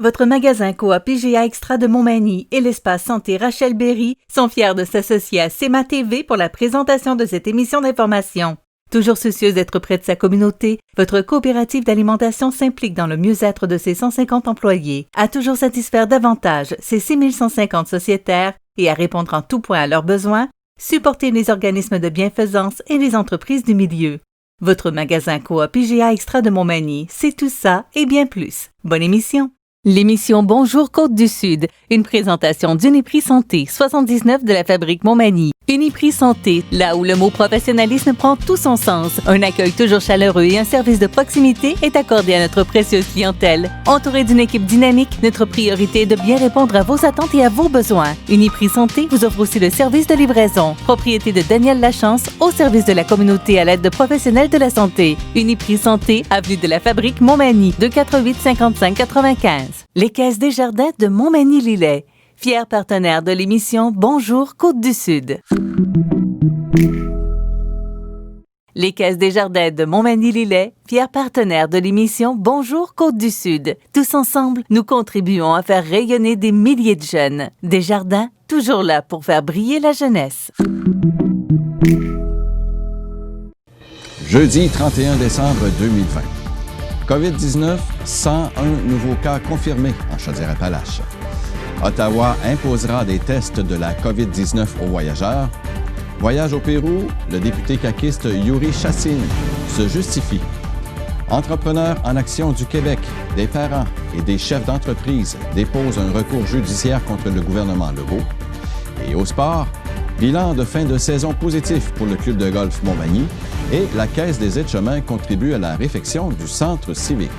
Votre magasin Coop IGA Extra de Montmagny et l'espace santé Rachel Berry sont fiers de s'associer à CEMA TV pour la présentation de cette émission d'information. Toujours soucieuse d'être près de sa communauté, votre coopérative d'alimentation s'implique dans le mieux-être de ses 150 employés, à toujours satisfaire davantage ses 6150 sociétaires et à répondre en tout point à leurs besoins, supporter les organismes de bienfaisance et les entreprises du milieu. Votre magasin Coop IGA Extra de Montmagny, c'est tout ça et bien plus. Bonne émission! L'émission Bonjour Côte-du-Sud, une présentation d'Uniprix Santé, 79 de la Fabrique Montmagny. Uniprix Santé, là où le mot professionnalisme prend tout son sens. Un accueil toujours chaleureux et un service de proximité est accordé à notre précieuse clientèle. Entouré d'une équipe dynamique, notre priorité est de bien répondre à vos attentes et à vos besoins. Uniprix Santé vous offre aussi le service de livraison. Propriété de Daniel Lachance, au service de la communauté à l'aide de professionnels de la santé. Uniprix Santé, avenue de la Fabrique Montmagny, 248 55 95. Les Caisses Desjardins de Montmagny-Lillet, fier partenaire de l'émission Bonjour Côte-du-Sud. Les Caisses Desjardins de Montmagny-Lillet, fier partenaire de l'émission Bonjour Côte-du-Sud. Tous ensemble, nous contribuons à faire rayonner des milliers de jeunes. Desjardins, toujours là pour faire briller la jeunesse. Jeudi 31 décembre 2020. COVID-19, 101 nouveaux cas confirmés en Chaudière-Appalaches. Ottawa imposera des tests de la COVID-19 aux voyageurs. Voyage au Pérou, le député caquiste Yuri Chassin se justifie. Entrepreneurs en action du Québec, des parents et des chefs d'entreprise déposent un recours judiciaire contre le gouvernement Legault. Et au sport, bilan de fin de saison positif pour le club de golf Montmagny et la Caisse des aides-chemins contribue à la réfection du centre civique.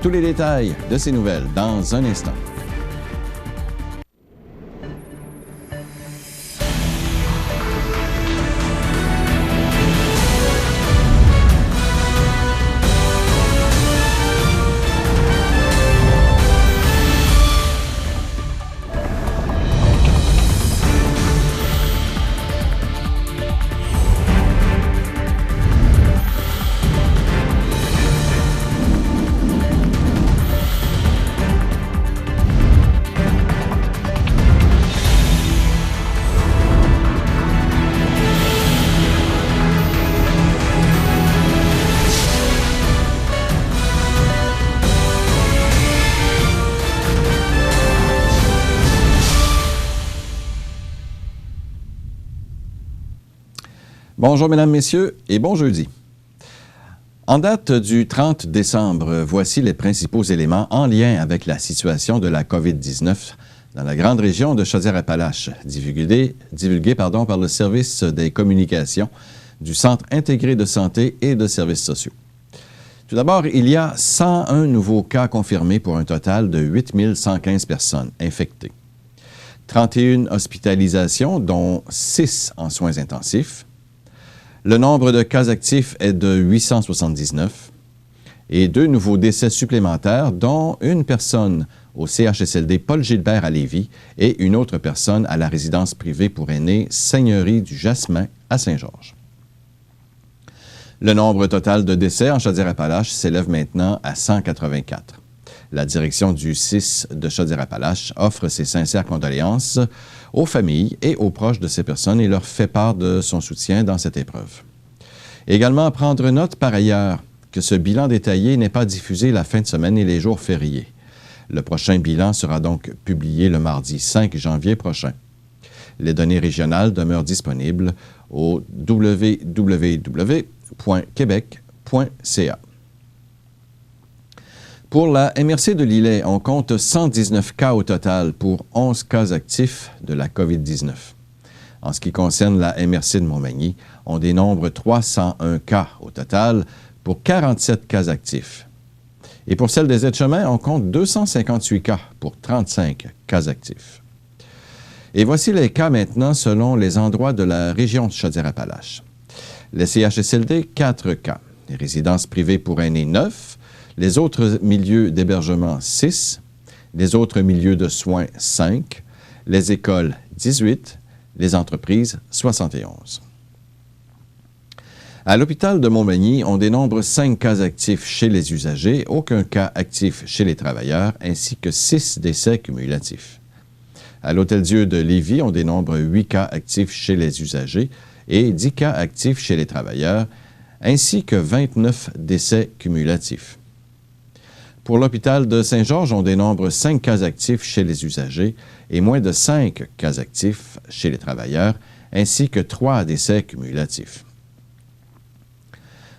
Tous les détails de ces nouvelles dans un instant. Bonjour, mesdames, messieurs, et bon jeudi. En date du 30 décembre, voici les principaux éléments en lien avec la situation de la COVID-19 dans la grande région de Chaudière-Appalaches, divulgués par le Service des communications du Centre intégré de santé et de services sociaux. Tout d'abord, il y a 101 nouveaux cas confirmés pour un total de 8 115 personnes infectées. 31 hospitalisations, dont 6 en soins intensifs. Le nombre de cas actifs est de 879 et 2 nouveaux décès supplémentaires, dont une personne au CHSLD Paul-Gilbert à Lévis et une autre personne à la résidence privée pour aînés Seigneurie du Jasmin à Saint-Georges. Le nombre total de décès en Chaudière-Appalaches s'élève maintenant à 184. La direction du CIS de Chaudière-Appalaches offre ses sincères condoléances aux familles et aux proches de ces personnes et leur fait part de son soutien dans cette épreuve. Également à prendre note par ailleurs que ce bilan détaillé n'est pas diffusé la fin de semaine et les jours fériés. Le prochain bilan sera donc publié le mardi 5 janvier prochain. Les données régionales demeurent disponibles au www.quebec.ca. Pour la MRC de Lillet, on compte 119 cas au total pour 11 cas actifs de la COVID-19. En ce qui concerne la MRC de Montmagny, on dénombre 301 cas au total pour 47 cas actifs. Et pour celle des aides-chemins, on compte 258 cas pour 35 cas actifs. Et voici les cas maintenant selon les endroits de la région de Chaudière-Appalaches. Les CHSLD, 4 cas. Les résidences privées pour aînés, 9. Les autres milieux d'hébergement, 6. Les autres milieux de soins, 5. Les écoles, 18. Les entreprises, 71. À l'hôpital de Montmagny, on dénombre 5 cas actifs chez les usagers, aucun cas actif chez les travailleurs, ainsi que 6 décès cumulatifs. À l'Hôtel-Dieu de Lévis, on dénombre 8 cas actifs chez les usagers et 10 cas actifs chez les travailleurs, ainsi que 29 décès cumulatifs. Pour l'hôpital de Saint-Georges, on dénombre 5 cas actifs chez les usagers et moins de 5 cas actifs chez les travailleurs, ainsi que 3 décès cumulatifs.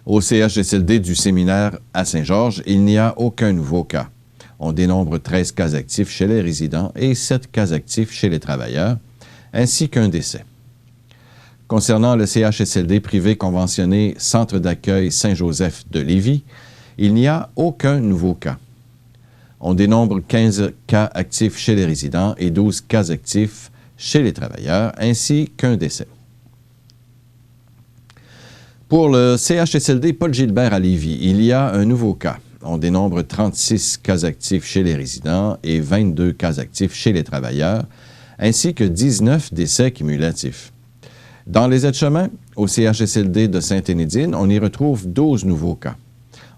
Au CHSLD du séminaire à Saint-Georges, il n'y a aucun nouveau cas. On dénombre 13 cas actifs chez les résidents et 7 cas actifs chez les travailleurs, ainsi qu'un décès. Concernant le CHSLD privé conventionné Centre d'accueil Saint-Joseph de Lévis, il n'y a aucun nouveau cas. On dénombre 15 cas actifs chez les résidents et 12 cas actifs chez les travailleurs, ainsi qu'un décès. Pour le CHSLD Paul-Gilbert à Lévis, il y a un nouveau cas. On dénombre 36 cas actifs chez les résidents et 22 cas actifs chez les travailleurs, ainsi que 19 décès cumulatifs. Dans les aides-chemins, au CHSLD de Sainte-Énédine, on y retrouve 12 nouveaux cas.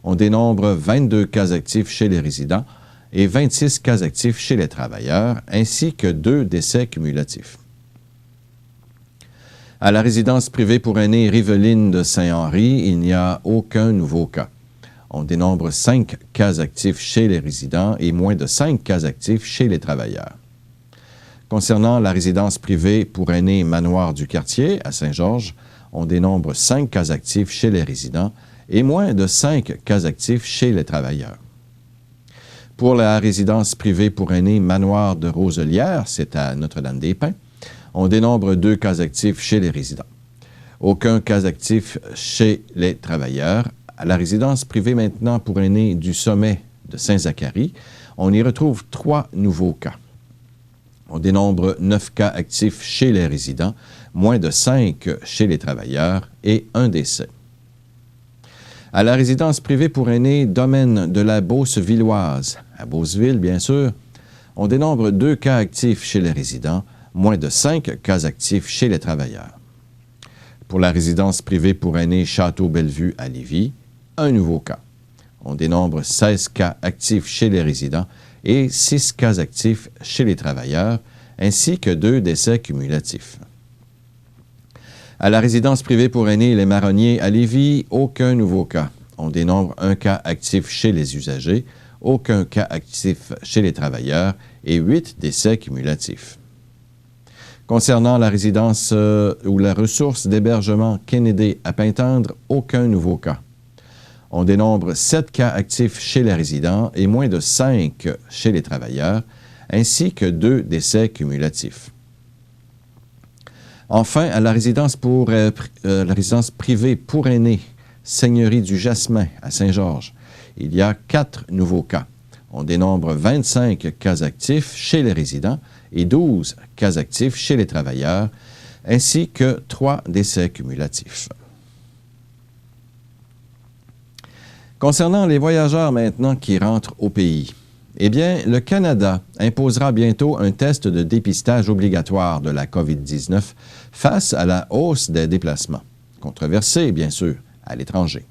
On dénombre 22 cas actifs chez les résidents et 26 cas actifs chez les travailleurs, ainsi que 2 décès cumulatifs. À la résidence privée pour aînés Riveline de Saint-Henri, il n'y a aucun nouveau cas. On dénombre 5 cas actifs chez les résidents et moins de 5 cas actifs chez les travailleurs. Concernant la résidence privée pour aînés Manoir du Quartier à Saint-Georges, on dénombre 5 cas actifs chez les résidents et moins de 5 cas actifs chez les travailleurs. Pour la résidence privée pour aînés Manoir de Roselière, c'est à Notre-Dame-des-Pins, on dénombre 2 cas actifs chez les résidents. Aucun cas actif chez les travailleurs. À la résidence privée maintenant pour aînés du Sommet de Saint-Zacharie, on y retrouve 3 nouveaux cas. On dénombre 9 cas actifs chez les résidents, moins de 5 chez les travailleurs et un décès. À la résidence privée pour aînés Domaine de la Beauce-Villoise, à Beauceville bien sûr, on dénombre 2 cas actifs chez les résidents, moins de 5 cas actifs chez les travailleurs. Pour la résidence privée pour aînés Château-Bellevue à Lévis, un nouveau cas. On dénombre 16 cas actifs chez les résidents et 6 cas actifs chez les travailleurs, ainsi que 2 décès cumulatifs. À la résidence privée pour aînés Les Marronniers à Lévis, aucun nouveau cas. On dénombre 1 cas actif chez les usagers, aucun cas actif chez les travailleurs et 8 décès cumulatifs. Concernant la résidence ou la ressource d'hébergement Kennedy à Pintendre, aucun nouveau cas. On dénombre 7 cas actifs chez les résidents et moins de 5 chez les travailleurs, ainsi que 2 décès cumulatifs. Enfin, à la résidence privée pour aînés Seigneurie du Jasmin à Saint-Georges, il y a 4 nouveaux cas. On dénombre 25 cas actifs chez les résidents et 12 cas actifs chez les travailleurs, ainsi que 3 décès cumulatifs. Concernant les voyageurs maintenant qui rentrent au pays, eh bien, le Canada imposera bientôt un test de dépistage obligatoire de la COVID-19 face à la hausse des déplacements, controversée bien sûr, à l'étranger.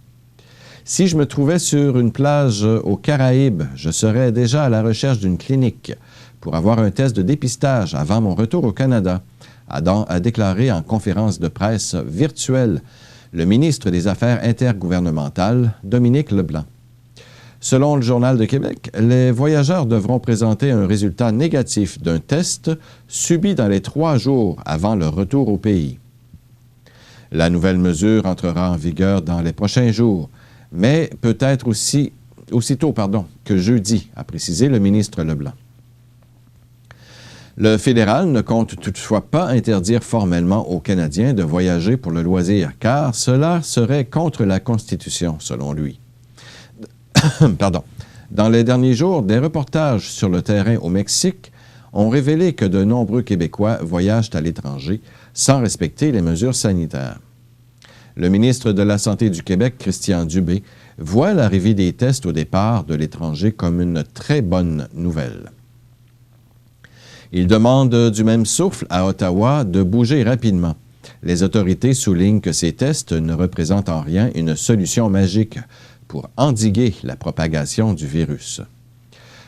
Si je me trouvais sur une plage aux Caraïbes, je serais déjà à la recherche d'une clinique pour avoir un test de dépistage avant mon retour au Canada, a déclaré en conférence de presse virtuelle le ministre des Affaires intergouvernementales, Dominique Leblanc. Selon le Journal de Québec, les voyageurs devront présenter un résultat négatif d'un test subi dans les 3 jours avant leur retour au pays. La nouvelle mesure entrera en vigueur dans les prochains jours, mais peut-être aussitôt que jeudi, a précisé le ministre Leblanc. Le fédéral ne compte toutefois pas interdire formellement aux Canadiens de voyager pour le loisir, car cela serait contre la Constitution, selon lui. Dans les derniers jours, des reportages sur le terrain au Mexique ont révélé que de nombreux Québécois voyagent à l'étranger sans respecter les mesures sanitaires. Le ministre de la Santé du Québec, Christian Dubé, voit l'arrivée des tests au départ de l'étranger comme une très bonne nouvelle. Il demande du même souffle à Ottawa de bouger rapidement Les autorités soulignent que ces tests ne représentent en rien une solution magique pour endiguer la propagation du virus.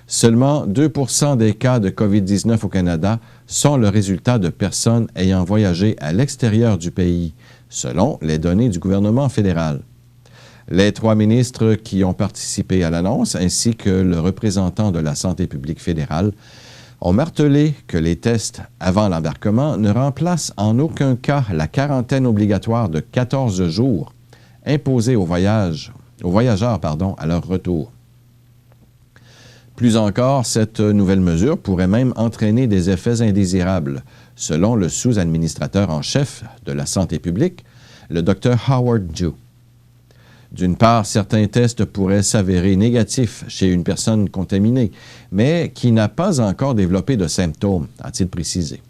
Seulement 2 % des cas de COVID-19 au Canada sont le résultat de personnes ayant voyagé à l'extérieur du pays, selon les données du gouvernement fédéral. Les 3 ministres qui ont participé à l'annonce, ainsi que le représentant de la santé publique fédérale, ont martelé que les tests avant l'embarquement ne remplacent en aucun cas la quarantaine obligatoire de 14 jours imposée aux voyageurs à leur retour. Plus encore, cette nouvelle mesure pourrait même entraîner des effets indésirables, selon le sous-administrateur en chef de la santé publique, le Dr Howard Dew. D'une part, certains tests pourraient s'avérer négatifs chez une personne contaminée, mais qui n'a pas encore développé de symptômes, a-t-il précisé.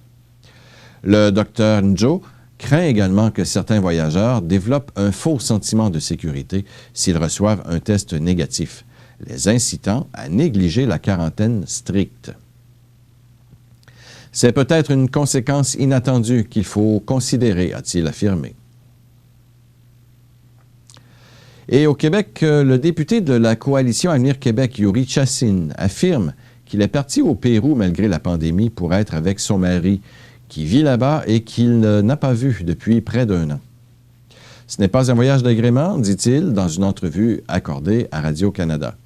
Le Dr Dew craint également que certains voyageurs développent un faux sentiment de sécurité s'ils reçoivent un test négatif, les incitant à négliger la quarantaine stricte. C'est peut-être une conséquence inattendue qu'il faut considérer, a-t-il affirmé. Et au Québec, le député de la Coalition Avenir Québec, Yuri Chassin, affirme qu'il est parti au Pérou malgré la pandémie pour être avec son mari, qui vit là-bas et qu'il n'a pas vu depuis près d'1 an. Ce n'est pas un voyage d'agrément, dit-il dans une entrevue accordée à Radio-Canada.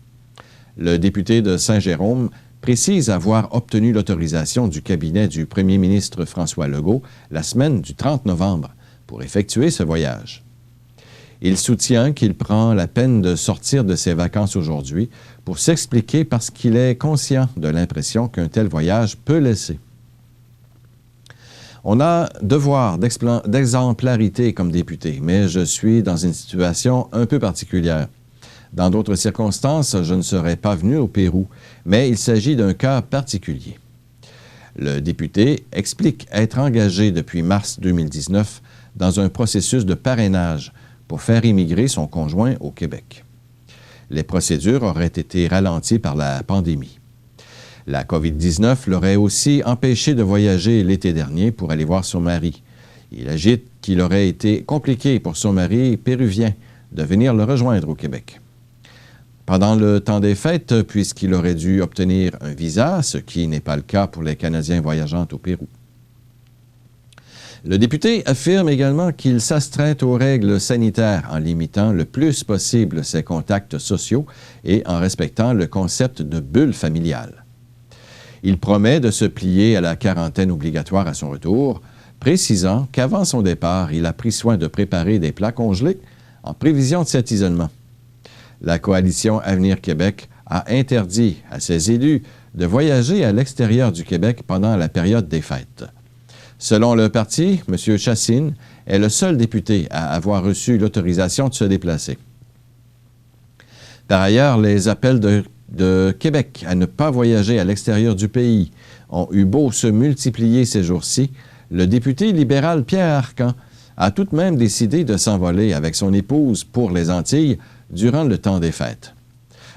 Le député de Saint-Jérôme précise avoir obtenu l'autorisation du cabinet du premier ministre François Legault la semaine du 30 novembre pour effectuer ce voyage. Il soutient qu'il prend la peine de sortir de ses vacances aujourd'hui pour s'expliquer parce qu'il est conscient de l'impression qu'un tel voyage peut laisser. On a devoir d'exemplarité comme député, mais je suis dans une situation un peu particulière. Dans d'autres circonstances, je ne serais pas venu au Pérou, mais il s'agit d'un cas particulier. Le député explique être engagé depuis mars 2019 dans un processus de parrainage pour faire immigrer son conjoint au Québec. Les procédures auraient été ralenties par la pandémie. La COVID-19 l'aurait aussi empêché de voyager l'été dernier pour aller voir son mari. Il agite qu'il aurait été compliqué pour son mari péruvien de venir le rejoindre au Québec. Pendant le temps des fêtes, puisqu'il aurait dû obtenir un visa, ce qui n'est pas le cas pour les Canadiens voyageant au Pérou. Le député affirme également qu'il s'astreint aux règles sanitaires en limitant le plus possible ses contacts sociaux et en respectant le concept de bulle familiale. Il promet de se plier à la quarantaine obligatoire à son retour, précisant qu'avant son départ, il a pris soin de préparer des plats congelés en prévision de cet isolement. La Coalition Avenir Québec a interdit à ses élus de voyager à l'extérieur du Québec pendant la période des fêtes. Selon le parti, M. Chassin est le seul député à avoir reçu l'autorisation de se déplacer. Par ailleurs, les appels de Québec à ne pas voyager à l'extérieur du pays ont eu beau se multiplier ces jours-ci, le député libéral Pierre Arcan a tout de même décidé de s'envoler avec son épouse pour les Antilles durant le temps des fêtes.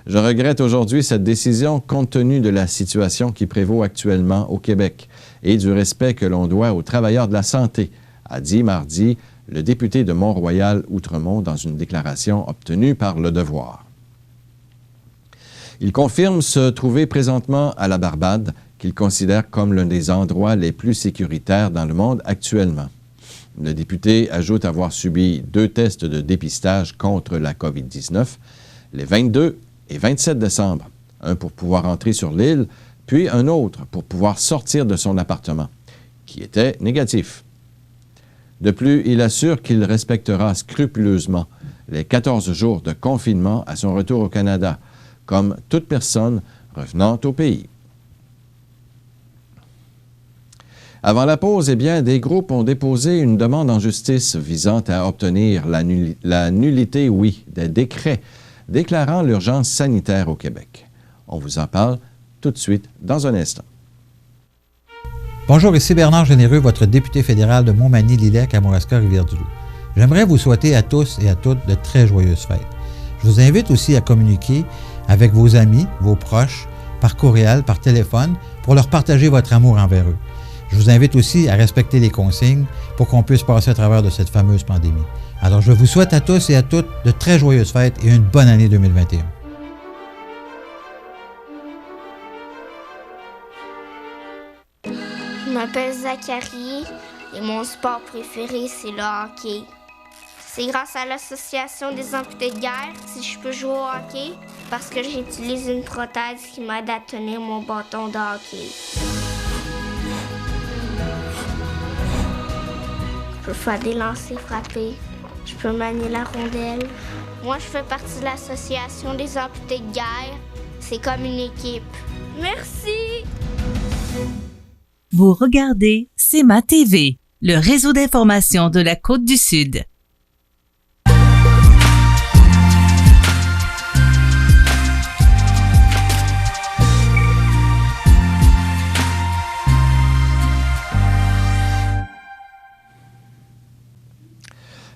Je regrette aujourd'hui cette décision compte tenu de la situation qui prévaut actuellement au Québec et du respect que l'on doit aux travailleurs de la santé, a dit mardi le député de Mont-Royal-Outremont dans une déclaration obtenue par Le Devoir. Il confirme se trouver présentement à la Barbade, qu'il considère comme l'un des endroits les plus sécuritaires dans le monde actuellement. Le député ajoute avoir subi 2 tests de dépistage contre la COVID-19, les 22 et 27 décembre, un pour pouvoir entrer sur l'île, puis un autre pour pouvoir sortir de son appartement, qui était négatif. De plus, il assure qu'il respectera scrupuleusement les 14 jours de confinement à son retour au Canada, comme toute personne revenant au pays. Avant la pause, des groupes ont déposé une demande en justice visant à obtenir la nullité, des décrets déclarant l'urgence sanitaire au Québec. On vous en parle tout de suite dans un instant. Bonjour, ici Bernard Généreux, votre député fédéral de Montmagny-Lillec, Kamouraska, Rivière-du-Loup. J'aimerais vous souhaiter à tous et à toutes de très joyeuses fêtes. Je vous invite aussi à communiquer avec vos amis, vos proches, par courriel, par téléphone, pour leur partager votre amour envers eux. Je vous invite aussi à respecter les consignes pour qu'on puisse passer à travers de cette fameuse pandémie. Alors, je vous souhaite à tous et à toutes de très joyeuses fêtes et une bonne année 2021. Je m'appelle Zachary et mon sport préféré, c'est le hockey. C'est grâce à l'association des amputés de guerre si je peux jouer au hockey parce que j'utilise une prothèse qui m'aide à tenir mon bâton de hockey. Je peux faire des lancers frappés, je peux manier la rondelle. Moi, je fais partie de l'association des amputés de guerre. C'est comme une équipe. Merci! Vous regardez CEMA TV, le réseau d'information de la Côte-du-Sud.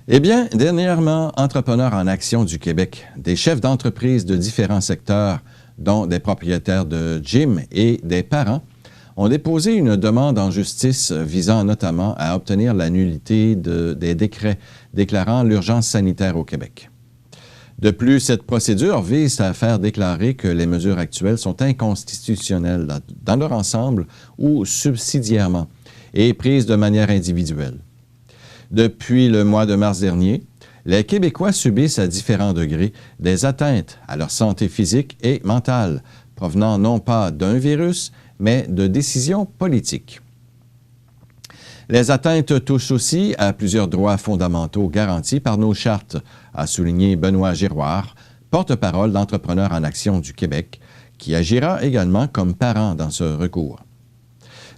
Eh bien, dernièrement, Entrepreneurs en action du Québec, des chefs d'entreprise de différents secteurs, dont des propriétaires de gym et des parents, ont déposé une demande en justice visant notamment à obtenir la nullité des décrets déclarant l'urgence sanitaire au Québec. De plus, cette procédure vise à faire déclarer que les mesures actuelles sont inconstitutionnelles dans leur ensemble ou subsidiairement et prises de manière individuelle. Depuis le mois de mars dernier, les Québécois subissent à différents degrés des atteintes à leur santé physique et mentale, provenant non pas d'un virus, mais de décisions politiques. Les atteintes touchent aussi à plusieurs droits fondamentaux garantis par nos chartes, a souligné Benoît Giroir, porte-parole d'Entrepreneurs en action du Québec, qui agira également comme parent dans ce recours.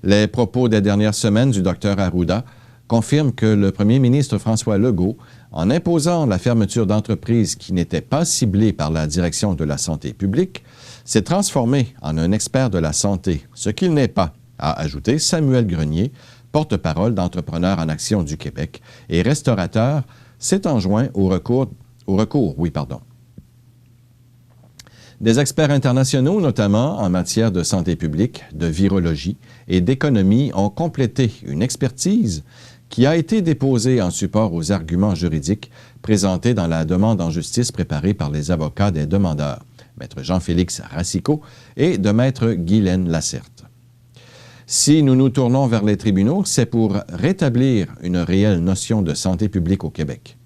Les propos des dernières semaines du Dr Arruda confirment que le premier ministre François Legault, en imposant la fermeture d'entreprises qui n'étaient pas ciblées par la direction de la santé publique, s'est transformé en un expert de la santé, ce qu'il n'est pas, a ajouté Samuel Grenier, porte-parole d'Entrepreneurs en action du Québec et restaurateur, s'étant joint au recours. Des experts internationaux, notamment en matière de santé publique, de virologie et d'économie, ont complété une expertise qui a été déposée en support aux arguments juridiques présentés dans la demande en justice préparée par les avocats des demandeurs, Maître Jean-Félix Racicot et de Maître Guylaine Lacerte. Si nous nous tournons vers les tribunaux, c'est pour rétablir une réelle notion de santé publique au Québec.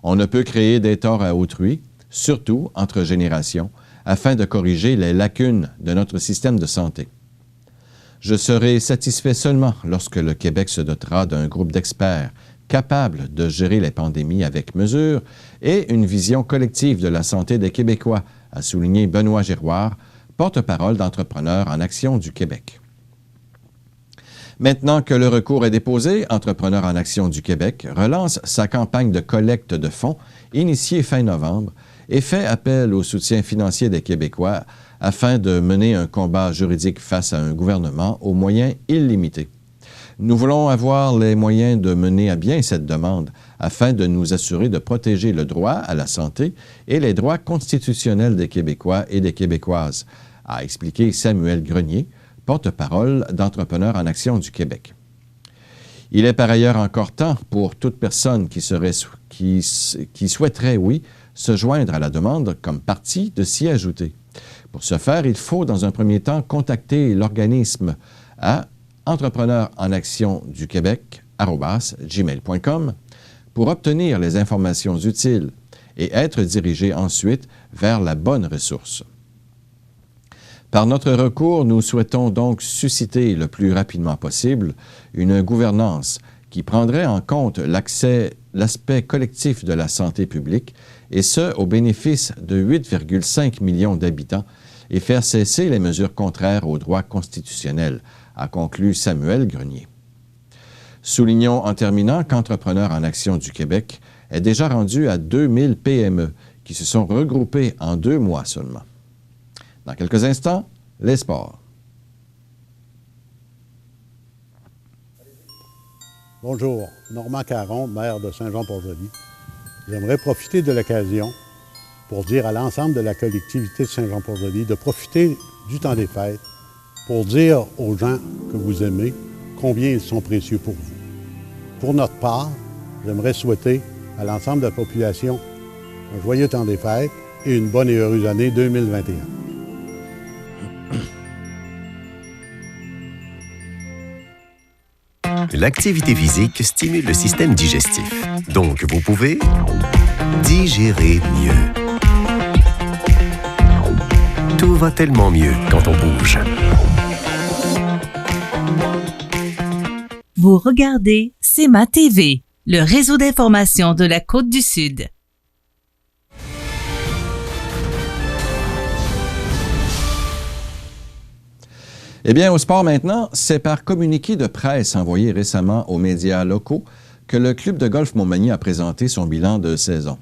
On ne peut créer des torts à autrui, surtout entre générations, afin de corriger les lacunes de notre système de santé. Je serai satisfait seulement lorsque le Québec se dotera d'un groupe d'experts capables de gérer les pandémies avec mesure et une vision collective de la santé des Québécois, a souligné Benoît Giroir, porte-parole d'Entrepreneurs en action du Québec. Maintenant que le recours est déposé, Entrepreneurs en action du Québec relance sa campagne de collecte de fonds initiée fin novembre et fait appel au soutien financier des Québécois afin de mener un combat juridique face à un gouvernement aux moyens illimités. Nous voulons avoir les moyens de mener à bien cette demande afin de nous assurer de protéger le droit à la santé et les droits constitutionnels des Québécois et des Québécoises, a expliqué Samuel Grenier, porte-parole d'Entrepreneurs en action du Québec. Il est par ailleurs encore temps pour toute personne qui souhaiterait, se joindre à la demande comme partie de s'y ajouter. Pour ce faire, il faut dans un premier temps contacter l'organisme à entrepreneurenactionduquebec@gmail.com pour obtenir les informations utiles et être dirigé ensuite vers la bonne ressource. Par notre recours, nous souhaitons donc susciter le plus rapidement possible une gouvernance qui prendrait en compte l'aspect collectif de la santé publique, et ce, au bénéfice de 8,5 millions d'habitants, et faire cesser les mesures contraires aux droits constitutionnels, a conclu Samuel Grenier. Soulignons en terminant qu'Entrepreneurs en action du Québec est déjà rendu à 2000 PME qui se sont regroupées en 2 mois seulement. Dans quelques instants, les sports. Bonjour, Normand Caron, maire de Saint-Jean-Port-Joli. J'aimerais profiter de l'occasion pour dire à l'ensemble de la collectivité de Saint-Jean-Port-Joli de profiter du temps des fêtes pour dire aux gens que vous aimez combien ils sont précieux pour vous. Pour notre part, j'aimerais souhaiter à l'ensemble de la population un joyeux temps des fêtes et une bonne et heureuse année 2021. L'activité physique stimule le système digestif. Donc, vous pouvez digérer mieux. Tout va tellement mieux quand on bouge. Vous regardez CEMA TV, le réseau d'information de la Côte-du-Sud. Eh bien, au sport maintenant, c'est par communiqué de presse envoyé récemment aux médias locaux que le club de golf Montmagny a présenté son bilan de saison.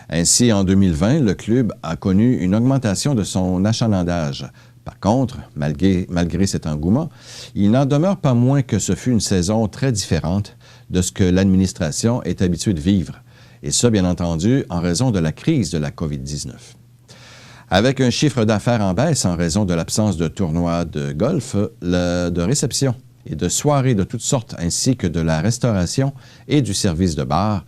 Ainsi, en 2020, le club a connu une augmentation de son achalandage. Par contre, malgré cet engouement, il n'en demeure pas moins que ce fut une saison très différente de ce que l'administration est habituée de vivre. Et ça, bien entendu, en raison de la crise de la COVID-19. Avec un chiffre d'affaires en baisse en raison de l'absence de tournois de golf, de réception et de soirées de toutes sortes, ainsi que de la restauration et du service de bar,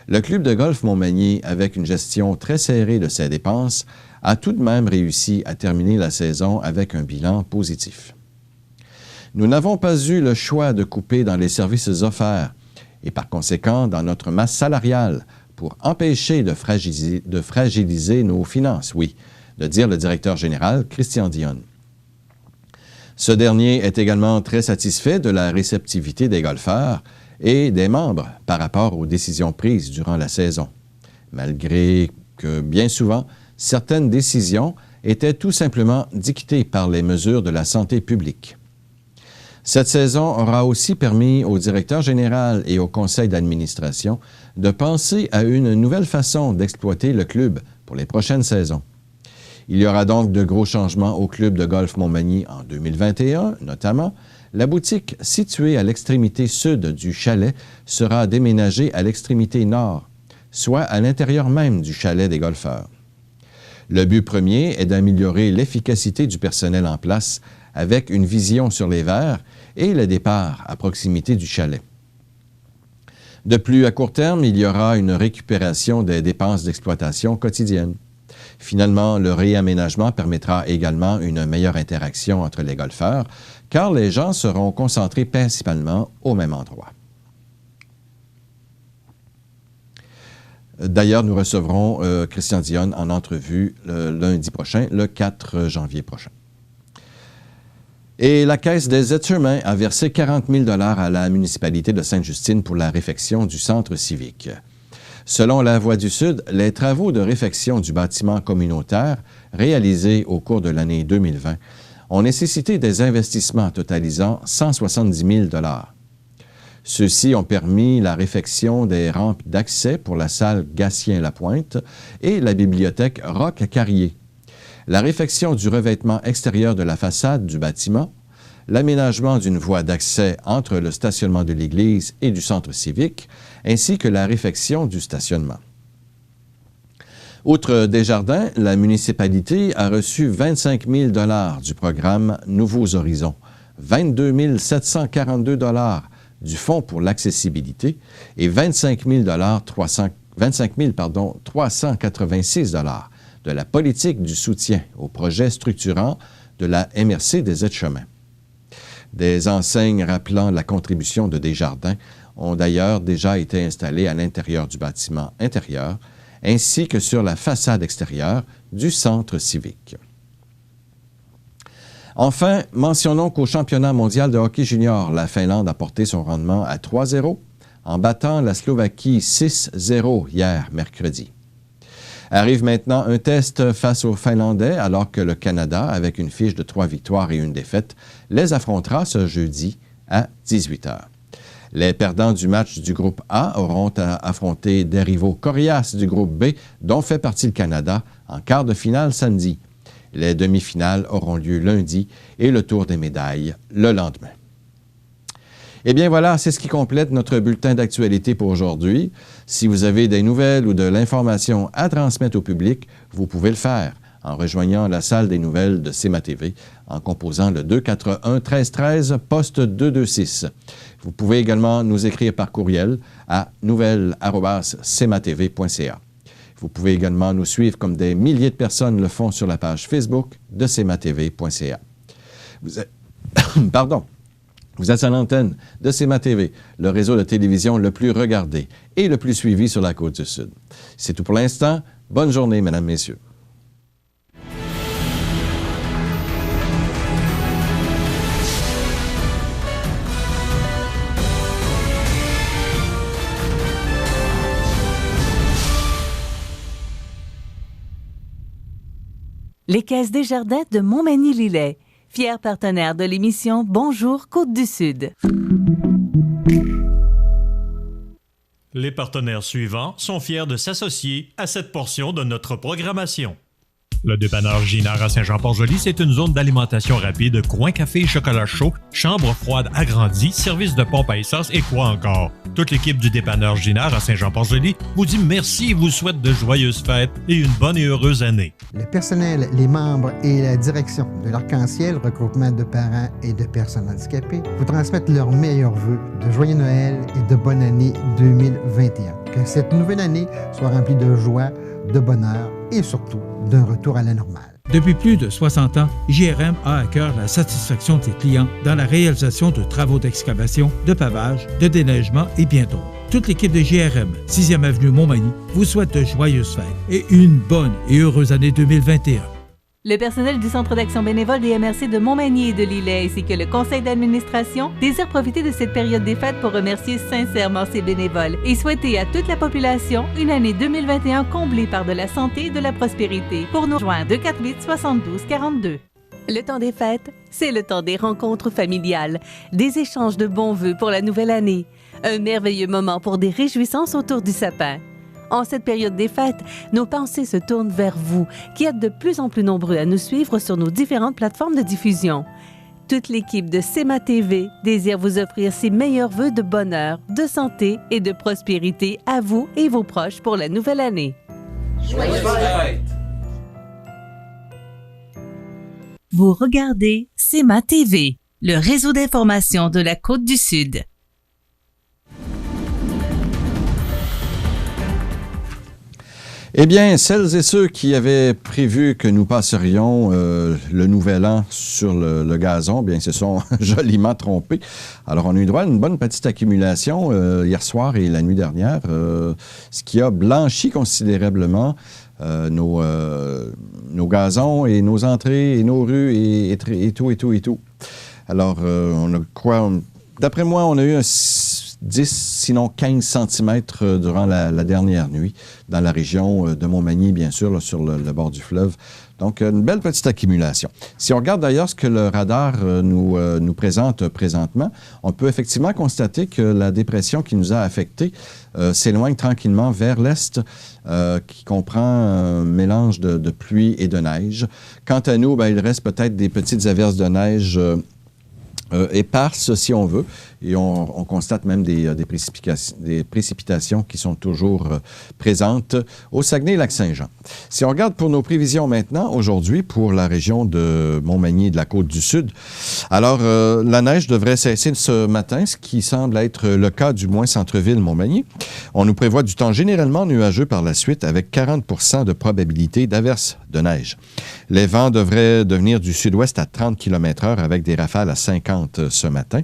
le club de golf Montmagny, avec une gestion très serrée de ses dépenses, a tout de même réussi à terminer la saison avec un bilan positif. Nous n'avons pas eu le choix de couper dans les services offerts et par conséquent dans notre masse salariale pour empêcher de fragiliser nos finances, oui, de dire le directeur général Christian Dionne. Ce dernier est également très satisfait de la réceptivité des golfeurs et des membres par rapport aux décisions prises durant la saison, malgré que, bien souvent, certaines décisions étaient tout simplement dictées par les mesures de la santé publique. Cette saison aura aussi permis au directeur général et au conseil d'administration de penser à une nouvelle façon d'exploiter le club pour les prochaines saisons. Il y aura donc de gros changements au club de golf Montmagny en 2021, notamment. La boutique située à l'extrémité sud du chalet sera déménagée à l'extrémité nord, soit à l'intérieur même du chalet des golfeurs. Le but premier est d'améliorer l'efficacité du personnel en place avec une vision sur les verres et le départ à proximité du chalet. De plus, à court terme, il y aura une récupération des dépenses d'exploitation quotidiennes. Finalement, le réaménagement permettra également une meilleure interaction entre les golfeurs, car les gens seront concentrés principalement au même endroit. D'ailleurs, nous recevrons Christian Dionne en entrevue le lundi prochain, le 4 janvier prochain. Et la Caisse des êtres humains a versé 40 000 $ à la municipalité de Sainte-Justine pour la réfection du centre civique. Selon la Voix du Sud, les travaux de réfection du bâtiment communautaire réalisés au cours de l'année 2020 ont nécessité des investissements totalisant 170 000 $. Ceux-ci ont permis la réfection des rampes d'accès pour la salle Gatien-Lapointe et la bibliothèque Roch-Carrier, la réfection du revêtement extérieur de la façade du bâtiment, l'aménagement d'une voie d'accès entre le stationnement de l'église et du centre civique, ainsi que la réfection du stationnement. Outre Desjardins, la municipalité a reçu 25 000 $ du programme Nouveaux Horizons, 22 742 $ du Fonds pour l'accessibilité et 25 386 $ de la politique du soutien aux projets structurants de la MRC des Aides-Chemins. Des enseignes rappelant la contribution de Desjardins ont d'ailleurs déjà été installées à l'intérieur du bâtiment intérieur, ainsi que sur la façade extérieure du centre civique. Enfin, mentionnons qu'au championnat mondial de hockey junior, la Finlande a porté son rendement à 3-0 en battant la Slovaquie 6-0 hier, mercredi. Arrive maintenant un test face aux Finlandais, alors que le Canada, avec une fiche de 3 victoires et une défaite, les affrontera ce jeudi à 18h. Les perdants du match du groupe A auront à affronter des rivaux coriaces du groupe B, dont fait partie le Canada, en quart de finale samedi. Les demi-finales auront lieu lundi et le tour des médailles le lendemain. Eh bien voilà, c'est ce qui complète notre bulletin d'actualité pour aujourd'hui. Si vous avez des nouvelles ou de l'information à transmettre au public, vous pouvez le faire en rejoignant la salle des nouvelles de CMA-TV en composant le 241-1313, poste 226. Vous pouvez également nous écrire par courriel à nouvelles@cmatv.ca. Vous pouvez également nous suivre comme des milliers de personnes le font sur la page Facebook de cmatv.ca. Vous êtes à l'antenne de CMA-TV, le réseau de télévision le plus regardé et le plus suivi sur la Côte-du-Sud. C'est tout pour l'instant. Bonne journée, mesdames, messieurs. Les Caisses Desjardins de Montmagny-Lillet, fier partenaire de l'émission Bonjour Côte-du-Sud. Les partenaires suivants sont fiers de s'associer à cette portion de notre programmation. Le dépanneur Ginard à Saint-Jean-Port-Joli, c'est une zone d'alimentation rapide, coin café et chocolat chaud, chambre froide agrandie, service de pompe à essence et quoi encore. Toute l'équipe du dépanneur Ginard à Saint-Jean-Port-Joli vous dit merci et vous souhaite de joyeuses fêtes et une bonne et heureuse année. Le personnel, les membres et la direction de l'Arc-en-Ciel, regroupement de parents et de personnes handicapées, vous transmettent leurs meilleurs vœux de joyeux Noël et de bonne année 2021. Que cette nouvelle année soit remplie de joie, de bonheur et surtout d'un retour à la normale. Depuis plus de 60 ans, JRM a à cœur la satisfaction de ses clients dans la réalisation de travaux d'excavation, de pavage, de déneigement et bien d'autres. Toute l'équipe de JRM, 6e Avenue Montmagny, vous souhaite de joyeuses fêtes et une bonne et heureuse année 2021. Le personnel du Centre d'action bénévole des MRC de Montmagny et de Lillet ainsi que le conseil d'administration désirent profiter de cette période des fêtes pour remercier sincèrement ces bénévoles et souhaiter à toute la population une année 2021 comblée par de la santé et de la prospérité. Pour nous joindre 248-72-42. Le temps des fêtes, c'est le temps des rencontres familiales, des échanges de bons vœux pour la nouvelle année, un merveilleux moment pour des réjouissances autour du sapin. En cette période des fêtes, nos pensées se tournent vers vous, qui êtes de plus en plus nombreux à nous suivre sur nos différentes plateformes de diffusion. Toute l'équipe de CMA-TV désire vous offrir ses meilleurs vœux de bonheur, de santé et de prospérité à vous et vos proches pour la nouvelle année. Joyeuses fêtes! Vous regardez CMA-TV, le réseau d'information de la Côte-du-Sud. Eh bien, celles et ceux qui avaient prévu que nous passerions le nouvel an sur le gazon, bien, se sont joliment trompés. Alors, on a eu droit à une bonne petite accumulation hier soir et la nuit dernière, ce qui a blanchi considérablement nos gazons et nos entrées et nos rues et tout. Alors, on a quoi? D'après moi, on a eu 10, sinon 15 cm durant la dernière nuit dans la région de Montmagny, bien sûr, là, sur le bord du fleuve. Donc, une belle petite accumulation. Si on regarde d'ailleurs ce que le radar nous présente présentement, on peut effectivement constater que la dépression qui nous a affectés s'éloigne tranquillement vers l'est, qui comprend un mélange de pluie et de neige. Quant à nous, il reste peut-être des petites averses de neige éparses, si on veut, et on constate même des précipitations qui sont toujours présentes au Saguenay-Lac-Saint-Jean. Si on regarde pour nos prévisions maintenant, aujourd'hui, pour la région de Montmagny et de la Côte-du-Sud, alors la neige devrait cesser ce matin, ce qui semble être le cas du moins centre-ville Montmagny. On nous prévoit du temps généralement nuageux par la suite avec 40 % de probabilité d'averse de neige. Les vents devraient devenir du sud-ouest à 30 km/h avec des rafales à 50 ce matin.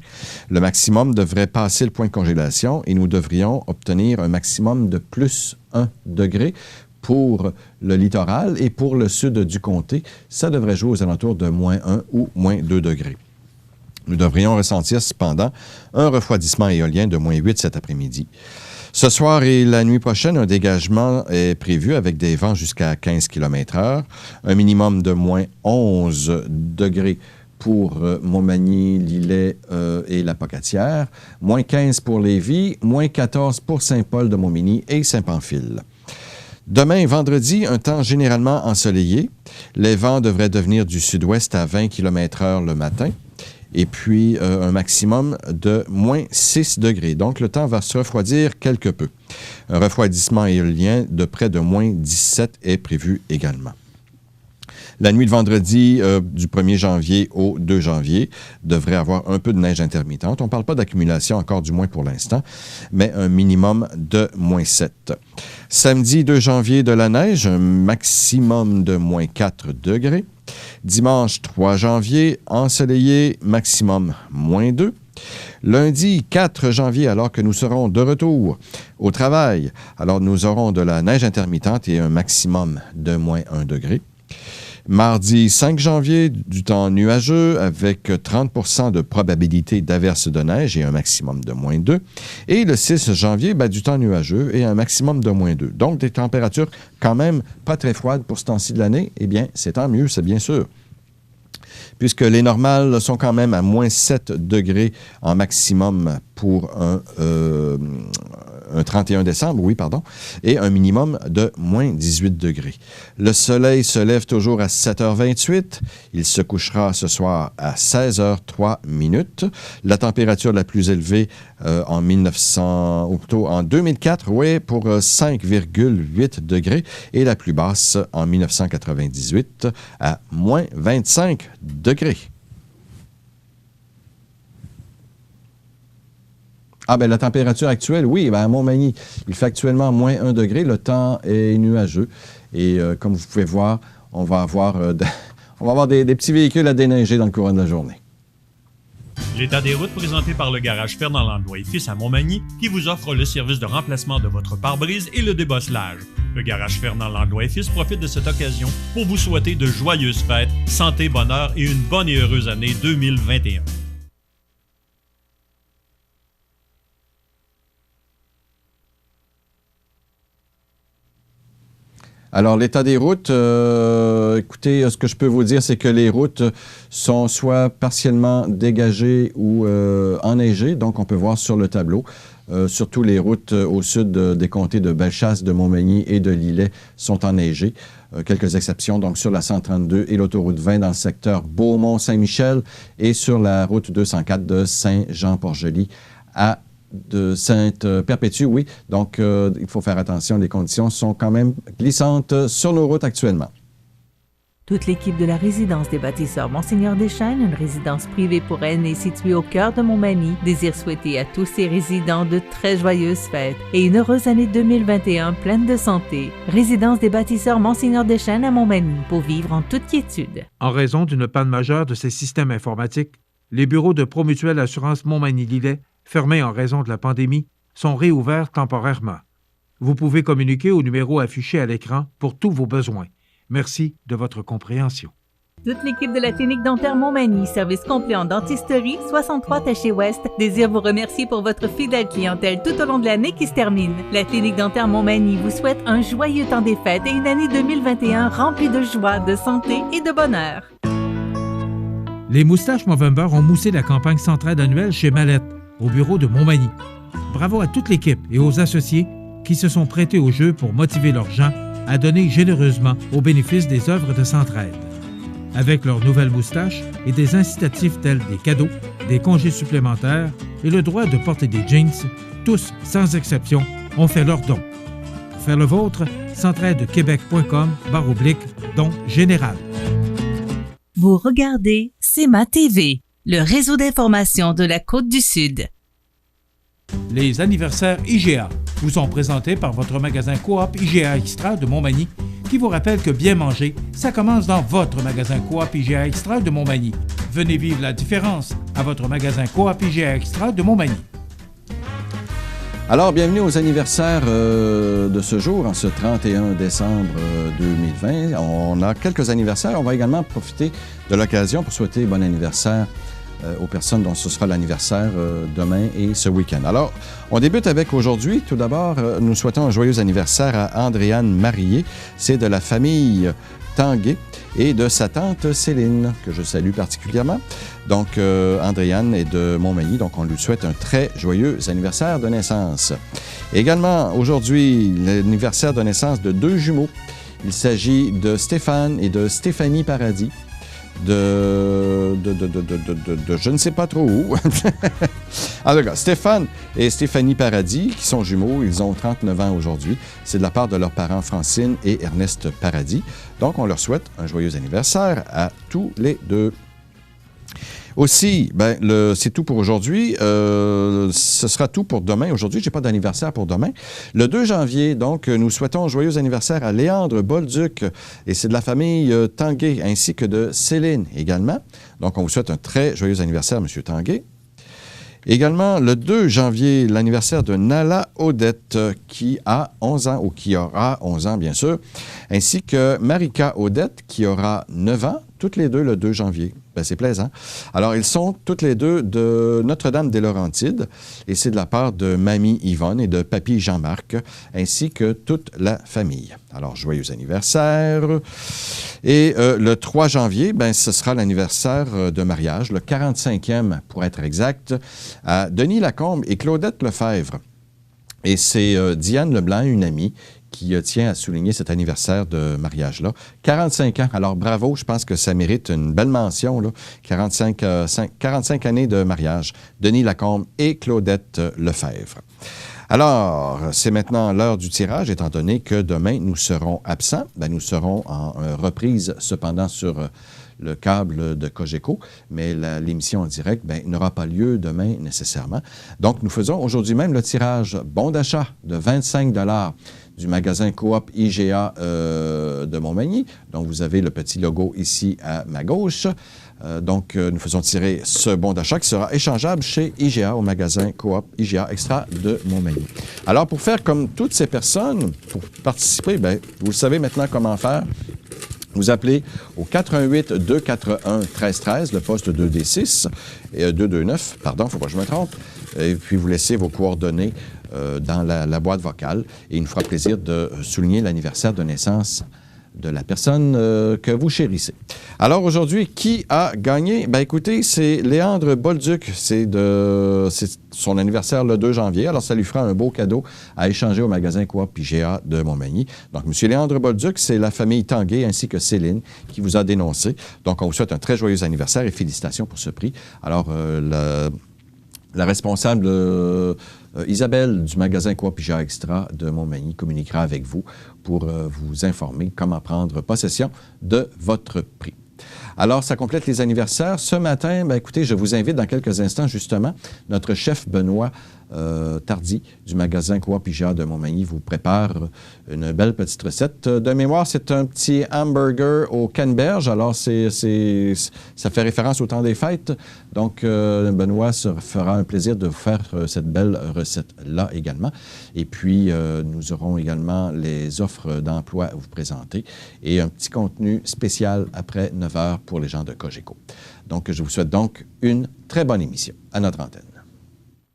Le maximum devrait passer le point de congélation et nous devrions obtenir un maximum de plus 1 degré pour le littoral et pour le sud du comté. Ça devrait jouer aux alentours de moins 1 ou moins 2 degrés. Nous devrions ressentir cependant un refroidissement éolien de moins 8 cet après-midi. Ce soir et la nuit prochaine, un dégagement est prévu avec des vents jusqu'à 15 km/h, un minimum de moins 11 degrés pour Montmagny, Lillet et la Pocatière, moins 15 pour Lévis, moins 14 pour Saint-Paul-de-Montmagny et Saint-Pamphile. Demain et vendredi, un temps généralement ensoleillé. Les vents devraient devenir du sud-ouest à 20 km/h le matin. Et puis, un maximum de moins 6 degrés. Donc, le temps va se refroidir quelque peu. Un refroidissement éolien de près de moins 17 est prévu également. La nuit de vendredi du 1er janvier au 2 janvier devrait avoir un peu de neige intermittente. On ne parle pas d'accumulation encore, du moins pour l'instant, mais un minimum de -7. Samedi 2 janvier, de la neige, un maximum de -4 degrés. Dimanche 3 janvier, ensoleillé, maximum -2. Lundi 4 janvier, alors que nous serons de retour au travail, alors nous aurons de la neige intermittente et un maximum de -1 degré. Mardi 5 janvier, du temps nuageux avec 30 de probabilité d'averse de neige et un maximum de -2. Et le 6 janvier, du temps nuageux et un maximum de -2. Donc, des températures quand même pas très froides pour ce temps-ci de l'année. Eh bien, c'est tant mieux, c'est bien sûr. Puisque les normales sont quand même à -7 degrés en maximum pour un 31 décembre, et un minimum de -18 degrés. Le soleil se lève toujours à 7h28. Il se couchera ce soir à 16h03 minutes. La température la plus élevée en 2004, pour 5,8 degrés, et la plus basse en 1998 à -25 degrés. La température actuelle, oui, à Montmagny, il fait actuellement -1 degré. Le temps est nuageux. Et comme vous pouvez voir, on va avoir des petits véhicules à déneiger dans le courant de la journée. L'état des routes présenté par le garage Fernand Langlois et Fils à Montmagny qui vous offre le service de remplacement de votre pare-brise et le débosselage. Le garage Fernand Langlois et Fils profite de cette occasion pour vous souhaiter de joyeuses fêtes, santé, bonheur et une bonne et heureuse année 2021. Alors, l'état des routes, écoutez, ce que je peux vous dire, c'est que les routes sont soit partiellement dégagées ou enneigées. Donc, on peut voir sur le tableau, surtout les routes au sud des comtés de Bellechasse, de Montmagny et de Lillet sont enneigées. Quelques exceptions, donc sur la 132 et l'autoroute 20 dans le secteur Beaumont-Saint-Michel et sur la route 204 de Saint-Jean-Port-Joli de Sainte-Perpétue, oui. Donc, il faut faire attention, les conditions sont quand même glissantes sur nos routes actuellement. Toute l'équipe de la résidence des bâtisseurs Monseigneur Deschaines, une résidence privée pour aînés située au cœur de Montmagny, désire souhaiter à tous ses résidents de très joyeuses fêtes et une heureuse année 2021 pleine de santé. Résidence des bâtisseurs Monseigneur Deschaines à Montmagny, pour vivre en toute quiétude. En raison d'une panne majeure de ses systèmes informatiques, les bureaux de Promutuelle Assurance Montmagny-Lillet, fermés en raison de la pandémie, sont réouverts temporairement. Vous pouvez communiquer au numéro affiché à l'écran pour tous vos besoins. Merci de votre compréhension. Toute l'équipe de la clinique dentaire Montmagny, service complet en dentisterie, 63 Taché Ouest, désire vous remercier pour votre fidèle clientèle tout au long de l'année qui se termine. La clinique dentaire Montmagny vous souhaite un joyeux temps des fêtes et une année 2021 remplie de joie, de santé et de bonheur. Les Moustaches Movember ont moussé la campagne centrale annuelle chez Mallette, au bureau de Montmagny. Bravo à toute l'équipe et aux associés qui se sont prêtés au jeu pour motiver leurs gens à donner généreusement au bénéfice des œuvres de Centraide. Avec leurs nouvelles moustaches et des incitatifs tels des cadeaux, des congés supplémentaires et le droit de porter des jeans, tous, sans exception, ont fait leur don. Pour faire le vôtre, centraidequebec.com/don général. Vous regardez CEMA TV, le réseau d'information de la Côte-du-Sud. Les anniversaires IGA vous sont présentés par votre magasin Coop IGA Extra de Montmagny, qui vous rappelle que bien manger, ça commence dans votre magasin Coop IGA Extra de Montmagny. Venez vivre la différence à votre magasin Coop IGA Extra de Montmagny. Alors, bienvenue aux anniversaires de ce jour, en ce 31 décembre 2020. On a quelques anniversaires. On va également profiter de l'occasion pour souhaiter bon anniversaire aux personnes dont ce sera l'anniversaire demain et ce week-end. Alors, on débute avec aujourd'hui. Tout d'abord, nous souhaitons un joyeux anniversaire à Andréane Marié. C'est de la famille Tanguay et de sa tante Céline, que je salue particulièrement. Donc, Andréane est de Montmagny, donc on lui souhaite un très joyeux anniversaire de naissance. Également, aujourd'hui, l'anniversaire de naissance de deux jumeaux. Il s'agit de Stéphane et de Stéphanie Paradis. de je ne sais pas trop où. En tout cas, Stéphane et Stéphanie Paradis, qui sont jumeaux, ils ont 39 ans aujourd'hui. C'est de la part de leurs parents Francine et Ernest Paradis. Donc, on leur souhaite un joyeux anniversaire à tous les deux. Aussi, c'est tout pour aujourd'hui. Ce sera tout pour demain. Aujourd'hui, je n'ai pas d'anniversaire pour demain. Le 2 janvier, donc, nous souhaitons un joyeux anniversaire à Léandre Bolduc, et c'est de la famille Tanguay, ainsi que de Céline également. Donc, on vous souhaite un très joyeux anniversaire, M. Tanguay. Également, le 2 janvier, l'anniversaire de Nala Odette, qui a 11 ans, ou qui aura 11 ans, bien sûr, ainsi que Marika Odette, qui aura 9 ans, toutes les deux le 2 janvier. C'est plaisant. Alors, ils sont toutes les deux de Notre-Dame-des-Laurentides, et c'est de la part de Mamie Yvonne et de Papy Jean-Marc, ainsi que toute la famille. Alors, joyeux anniversaire. Et le 3 janvier, ce sera l'anniversaire de mariage, le 45e pour être exact, à Denis Lacombe et Claudette Lefebvre. Et c'est Diane Leblanc, une amie, qui tient à souligner cet anniversaire de mariage-là. 45 ans. Alors, bravo, je pense que ça mérite une belle mention, là. 45 années de mariage. Denis Lacombe et Claudette Lefebvre. Alors, c'est maintenant l'heure du tirage, étant donné que demain, nous serons absents. Nous serons en reprise, cependant, sur le câble de Cogeco, mais l'émission en direct n'aura pas lieu demain nécessairement. Donc, nous faisons aujourd'hui même le tirage bon d'achat de 25 $ du magasin Coop IGA de Montmagny. Donc, vous avez le petit logo ici à ma gauche. Donc, nous faisons tirer ce bon d'achat qui sera échangeable chez IGA au magasin Coop IGA Extra de Montmagny. Alors, pour faire comme toutes ces personnes, pour participer, vous savez maintenant comment faire. Vous appelez au 418-241-1313, le poste 2D6, et 229, pardon, il ne faut pas que je me trompe, et puis vous laissez vos coordonnées dans la boîte vocale, et il nous fera plaisir de souligner l'anniversaire de naissance de la personne que vous chérissez. Alors aujourd'hui, qui a gagné? Écoutez, c'est Léandre Bolduc. C'est son anniversaire le 2 janvier. Alors ça lui fera un beau cadeau à échanger au magasin Coop IGA de Montmagny. Donc, M. Léandre Bolduc, c'est la famille Tanguay ainsi que Céline qui vous a dénoncé. Donc, on vous souhaite un très joyeux anniversaire et félicitations pour ce prix. Alors, la responsable Isabelle du magasin Coop IGA Extra de Montmagny communiquera avec vous pour vous informer comment prendre possession de votre prix. Alors, ça complète les anniversaires. Ce matin, écoutez, je vous invite dans quelques instants, justement, notre chef Benoît Tardy du magasin Coop IGA de Montmagny vous prépare une belle petite recette. De mémoire, c'est un petit hamburger au canneberge. Alors, ça fait référence au temps des fêtes. Donc, Benoît se fera un plaisir de vous faire cette belle recette-là également. Et puis, nous aurons également les offres d'emploi à vous présenter et un petit contenu spécial après 9 heures pour les gens de Cogeco. Donc, je vous souhaite donc une très bonne émission à notre antenne.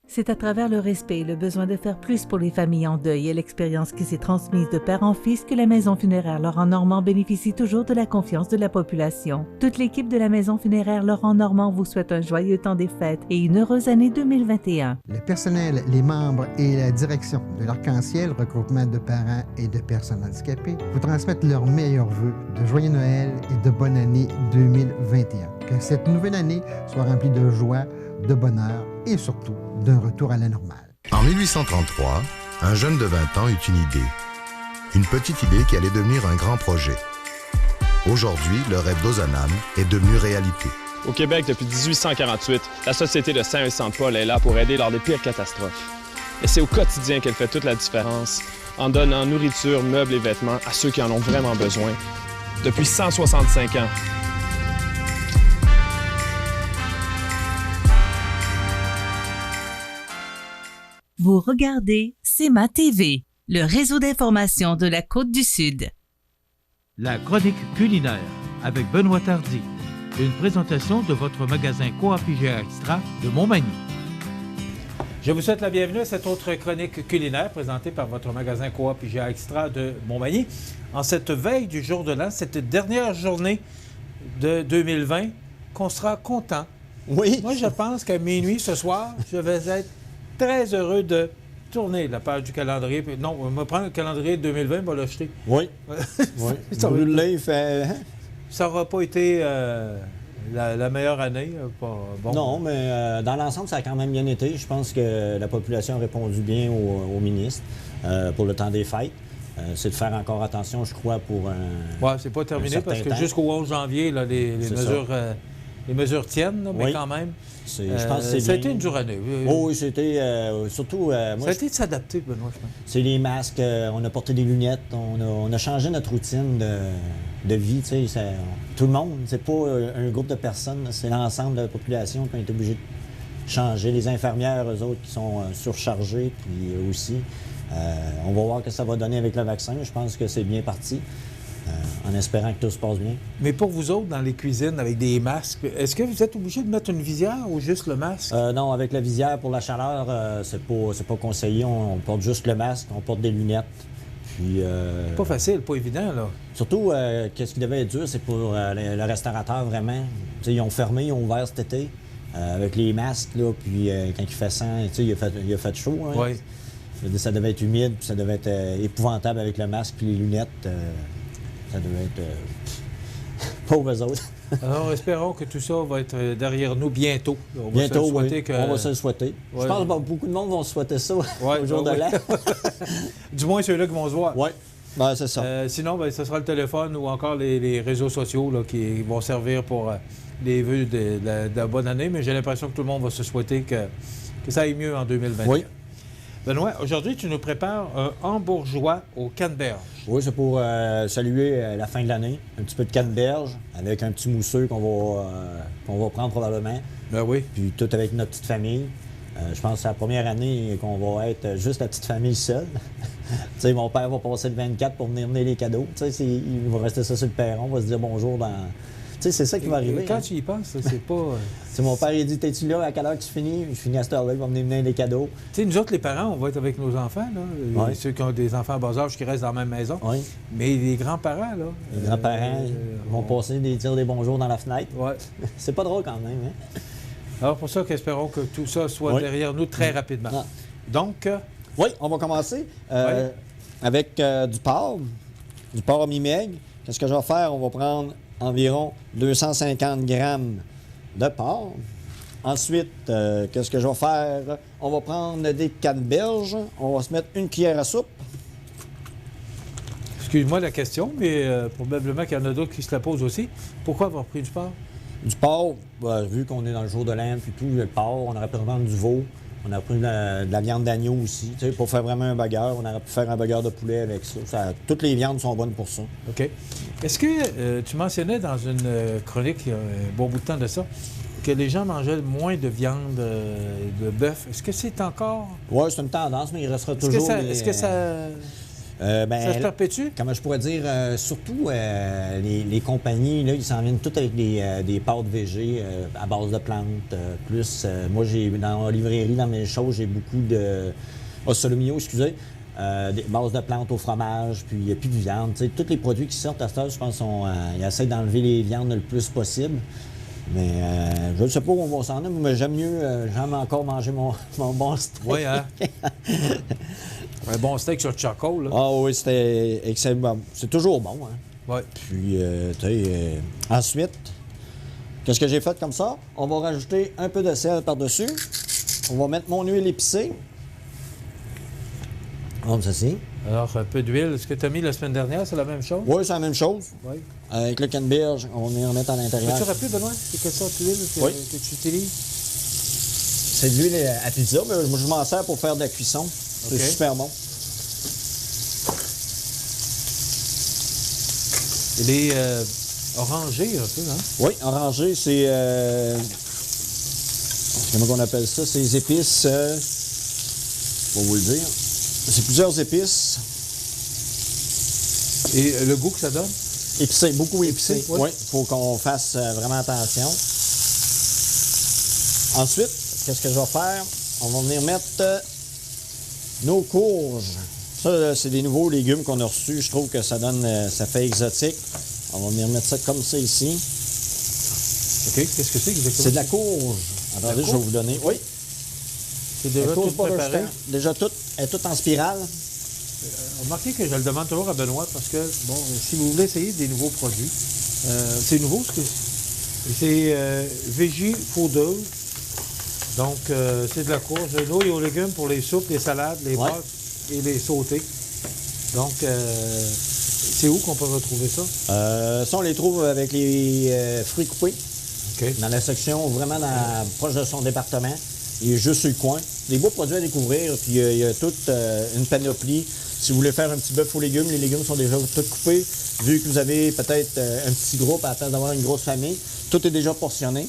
C'est à travers le respect et le besoin de faire plus pour les familles en deuil et l'expérience qui s'est transmise de père en fils que la Maison funéraire Laurent Normand bénéficie toujours de la confiance de la population. Toute l'équipe de la Maison funéraire Laurent Normand vous souhaite un joyeux temps des fêtes et une heureuse année 2021. Le personnel, les membres et la direction de l'Arc-en-Ciel, regroupement de parents et de personnes handicapées, vous transmettent leurs meilleurs vœux de joyeux Noël et de bonne année 2021. Que cette nouvelle année soit remplie de joie, de bonheur et surtout d'un retour à la normale. En 1833, un jeune de 20 ans eut une idée. Une petite idée qui allait devenir un grand projet. Aujourd'hui, le rêve d'Ozanam est devenu réalité. Au Québec, depuis 1848, la Société de Saint-Vincent-de-Paul est là pour aider lors des pires catastrophes. Et c'est au quotidien qu'elle fait toute la différence, en donnant nourriture, meubles et vêtements à ceux qui en ont vraiment besoin. Depuis 165 ans, Vous regardez CEMA TV, le réseau d'information de la Côte-du-Sud. La chronique culinaire avec Benoît Tardy. Une présentation de votre magasin Coop IGA Extra de Montmagny. Je vous souhaite la bienvenue à cette autre chronique culinaire présentée par votre magasin Coop IGA Extra de Montmagny. En cette veille du jour de l'an, cette dernière journée de 2020, qu'on sera content. Oui. Moi, je pense qu'à minuit ce soir, je vais être très heureux de tourner la page du calendrier. Non, on va prendre le calendrier de 2020, on va l'acheter. Oui. Oui. Ça n'aura pas été La meilleure année, pas bon. Non, mais dans l'ensemble, ça a quand même bien été. Je pense que la population a répondu bien au ministre pour le temps des fêtes. C'est de faire encore attention, je crois, pour un. Oui, c'est pas terminé parce que jusqu'au 11 janvier, là, les mesures tiennent, là, mais quand même. Je pense que c'est ça a été une dure année. Oui, c'était surtout. Ça a été de s'adapter, Benoît, je pense. C'est les masques, on a porté des lunettes, on a changé notre routine de vie. Tu sais, tout le monde, c'est pas un groupe de personnes, c'est l'ensemble de la population qui a été obligé de changer. Les infirmières, eux autres, qui sont surchargées, puis aussi. On va voir ce que ça va donner avec le vaccin. Je pense que c'est bien parti, en espérant que tout se passe bien. Mais pour vous autres, dans les cuisines, avec des masques, est-ce que vous êtes obligé de mettre une visière ou juste le masque? Non, avec la visière pour la chaleur, c'est pas conseillé. On porte juste le masque, on porte des lunettes. Puis, pas facile, pas évident, là. Surtout, qu'est-ce qui devait être dur, c'est pour le restaurateur, vraiment. T'sais, ils ont fermé, ils ont ouvert cet été, avec les masques, là, puis quand il fait 100, il a fait chaud. Hein? Oui. Ça devait être humide, puis ça devait être épouvantable avec le masque puis les lunettes. Ça devait être... pauvres autres. Alors, espérons que tout ça va être derrière nous bientôt. On va se le souhaiter. Ouais. Je pense que beaucoup de monde vont se souhaiter ça au jour de l'an. Du moins ceux-là qui vont se voir. Oui, ben, c'est ça. Sinon, ce sera le téléphone ou encore les réseaux sociaux là, qui vont servir pour les vœux de la bonne année, mais j'ai l'impression que tout le monde va se souhaiter que ça aille mieux en 2021. Oui. Benoît, aujourd'hui, tu nous prépares un hambourgeois au canneberge. Oui, c'est pour saluer la fin de l'année. Un petit peu de canneberge avec un petit mousseux qu'on va prendre probablement. Ben oui. Puis tout avec notre petite famille. Je pense que c'est la première année qu'on va être juste la petite famille seule. Tu sais, mon père va passer le 24 pour venir mener les cadeaux. Tu sais, il va rester ça sur le perron. On va se dire bonjour dans... Tu sais, c'est ça qui va arriver. Quand tu y penses, c'est pas... C'est mon père, il dit, t'es-tu là? À quelle heure tu finis? Je finis à cette heure-là, il va venir mener les cadeaux. Tu sais, nous autres, les parents, on va être avec nos enfants, là. Oui. Ceux qui ont des enfants à bas âge qui restent dans la même maison. Oui. Mais les grands-parents, là... Les grands-parents vont passer dire des bonjours dans la fenêtre. Oui. C'est pas drôle quand même, hein? Alors, pour ça qu'espérons que tout ça soit derrière nous très rapidement. Ah. Donc... Oui, on va commencer avec du porc à mi-maigre. Qu'est-ce que je vais faire? On va prendre environ 250 grammes de porc. Ensuite, qu'est-ce que je vais faire? On va prendre des canneberges. On va se mettre une cuillère à soupe. Excuse-moi la question, mais probablement qu'il y en a d'autres qui se la posent aussi. Pourquoi avoir pris du porc? Du porc, vu qu'on est dans le jour de l'Inde et tout, le porc, on aurait pu prendre du veau. On a pris de la viande d'agneau aussi, tu sais, pour faire vraiment un burger. On aurait pu faire un burger de poulet avec ça. Toutes les viandes sont bonnes pour ça. OK. Est-ce que tu mentionnais dans une chronique, il y a un bon bout de temps de ça, que les gens mangeaient moins de viande de bœuf? Est-ce que c'est encore... Oui, c'est une tendance, mais il restera toujours... Est-ce que ça... ça se perpétue? Comment je pourrais dire, surtout les compagnies, là, ils s'en viennent toutes avec des pâtes végé à base de plantes. Moi, j'ai dans la librairie, dans mes choses, j'ai beaucoup de solomillo, excusez, des bases de plantes au fromage, puis il n'y a plus de viande. T'sais, tous les produits qui sortent à cette heure, je pense, ils essaient d'enlever les viandes le plus possible. Mais je ne sais pas où on va s'en aller, mais j'aime encore manger mon bon steak. Oui, hein? Un bon steak sur le charcoal, là. Ah oui, c'était excellent. C'est toujours bon, hein? Oui. Puis, ensuite, qu'est-ce que j'ai fait comme ça? On va rajouter un peu de sel par-dessus. On va mettre mon huile épicée. Comme ceci. Alors, un peu d'huile. Est-ce que tu as mis la semaine dernière? C'est la même chose? Oui, c'est la même chose. Oui. Avec le canneberge, on va venir en mettre à l'intérieur. Peux-tu rappeler, Benoît? C'est quelle sorte d'huile que tu utilises? C'est de l'huile à pizza, mais moi, je m'en sers pour faire de la cuisson. C'est super bon. Il est orangé un peu, hein? Oui, orangé, c'est... comment on appelle ça? C'est les épices... je vais vous le dire. C'est plusieurs épices. Et le goût que ça donne? Épicé, beaucoup épicé. Oui, il faut qu'on fasse vraiment attention. Ensuite, qu'est-ce que je vais faire? On va venir mettre nos courges. Ça, c'est des nouveaux légumes qu'on a reçus. Je trouve que ça donne, ça fait exotique. On va venir mettre ça comme ça ici. OK. Qu'est-ce que c'est exactement? C'est de la courge. Attendez, je vais vous donner. Oui. C'est déjà tout préparé? Déjà tout. Elle est toute en spirale. Remarquez que je le demande toujours à Benoît parce que, bon, si vous voulez essayer des nouveaux produits, c'est nouveau ce que... C'est Veggie Foodle. Donc, c'est de la courge, de nouilles aux légumes pour les soupes, les salades, les pâtes et les sautés. Donc, c'est où qu'on peut retrouver ça? Ça, on les trouve avec les fruits coupés. Dans la section vraiment proche de son département. Il est juste sur le coin. Des beaux produits à découvrir. Puis il y a toute une panoplie. Si vous voulez faire un petit bœuf aux légumes, les légumes sont déjà tous coupés. Vu que vous avez peut-être un petit groupe à attendre d'avoir une grosse famille, tout est déjà portionné.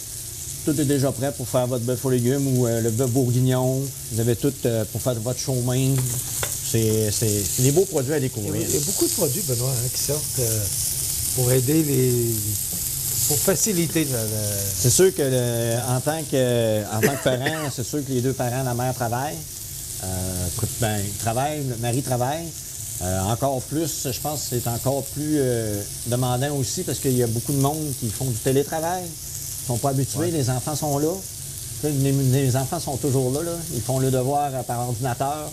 Tout est déjà prêt pour faire votre bœuf aux légumes ou le bœuf bourguignon. Vous avez tout pour faire votre chou-mein. C'est des beaux produits à découvrir. Il y a beaucoup de produits, Benoît, qui sortent pour aider pour faciliter C'est sûr que en tant que parent, c'est sûr que les deux parents, la mère travaille. Le mari travaille. Encore plus, je pense que c'est encore plus demandant aussi parce qu'il y a beaucoup de monde qui font du télétravail. Ils ne sont pas habitués, les enfants sont là. Les enfants sont toujours là. Ils font le devoir par ordinateur.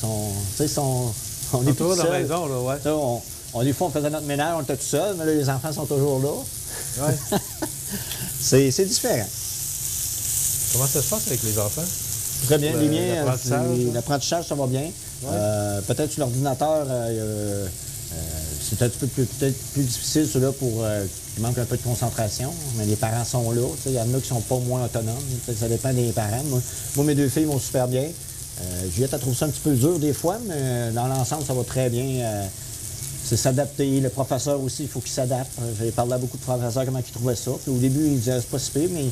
On est tous dans la maison, là, ouais. Des fois, on faisait notre ménage, on était tout seul, mais là, les enfants sont toujours là. Ouais. C'est différent. Comment ça se passe avec les enfants? Très bien, les miens, l'apprentissage, ça va bien. Ouais. Peut-être sur l'ordinateur, c'est un petit peu peut-être plus difficile, ceux-là, pour qu'il manque un peu de concentration, mais les parents sont là. Il y en a qui sont pas moins autonomes. Ça dépend des parents. Moi, mes deux filles vont super bien. Juliette, elle trouve ça un petit peu dur des fois, mais dans l'ensemble, ça va très bien. C'est s'adapter. Le professeur aussi, il faut qu'il s'adapte. J'ai parlé à beaucoup de professeurs comment ils trouvaient ça. Puis au début, ils disaient c'est pas si pire, mais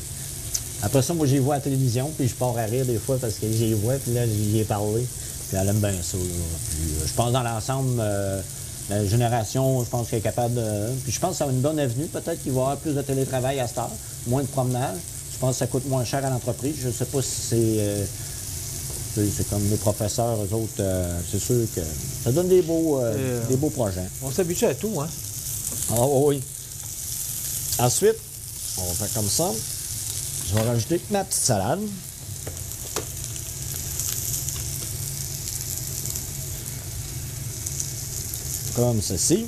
après ça, moi, j'y vois à la télévision, puis je pars à rire des fois parce que j'y vois, puis là, j'y ai parlé. Puis elle aime bien ça. Puis, je pense dans l'ensemble, la génération, je pense qu'elle est capable de. Puis je pense que ça a une bonne avenue. Peut-être qu'il va y avoir plus de télétravail à cette heure, moins de promenade. Je pense que ça coûte moins cher à l'entreprise. Je ne sais pas si c'est comme les professeurs, eux autres, c'est sûr que ça donne des beaux projets. On s'habitue à tout, hein? Ah oui. Ensuite, on va faire comme ça. Je vais rajouter ma petite salade. Comme ceci.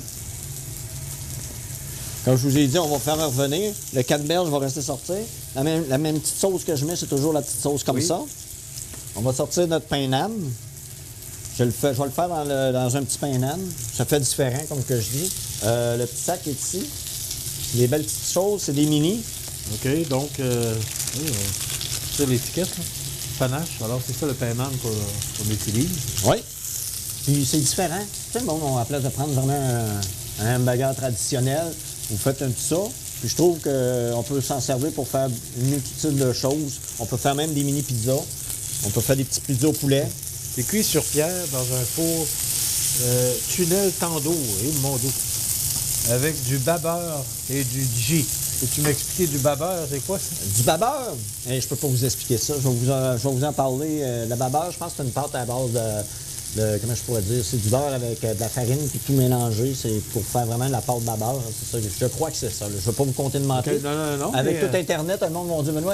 Comme je vous ai dit, on va faire revenir. Le canneberge va rester sorti. La même petite sauce que je mets, c'est toujours la petite sauce comme ça. On va sortir notre pain nan. Je vais le faire dans un petit pain nan. Ça fait différent, comme que je dis. Le petit sac est ici. Les belles petites choses, c'est des mini. OK, donc, c'est l'étiquette, là. Panache. Alors, c'est ça le pain nan qu'on utilise. Oui. Puis, c'est différent. Tu sais, bon, à la place de prendre vraiment un hamburger traditionnel, vous faites un petit ça. Puis, je trouve qu'on peut s'en servir pour faire une multitude de choses. On peut faire même des mini pizzas. On peut faire des petits pizzas au poulet. C'est cuit sur pierre dans un four tunnel tandoor, mon Dieu, avec du babeur et du J. Peux-tu m'expliquer du babeur, c'est quoi ça? Du babeur? Je peux pas vous expliquer ça. Je vais vous en parler. Le babeur, je pense que c'est une pâte à base de comment je pourrais dire? C'est du beurre avec de la farine puis tout mélangé. C'est pour faire vraiment de la pâte babeur. C'est ça. Je crois que c'est ça. Je ne vais pas vous compter de mentir. Okay, non, avec tout Internet, tout le monde va dire, Benoît,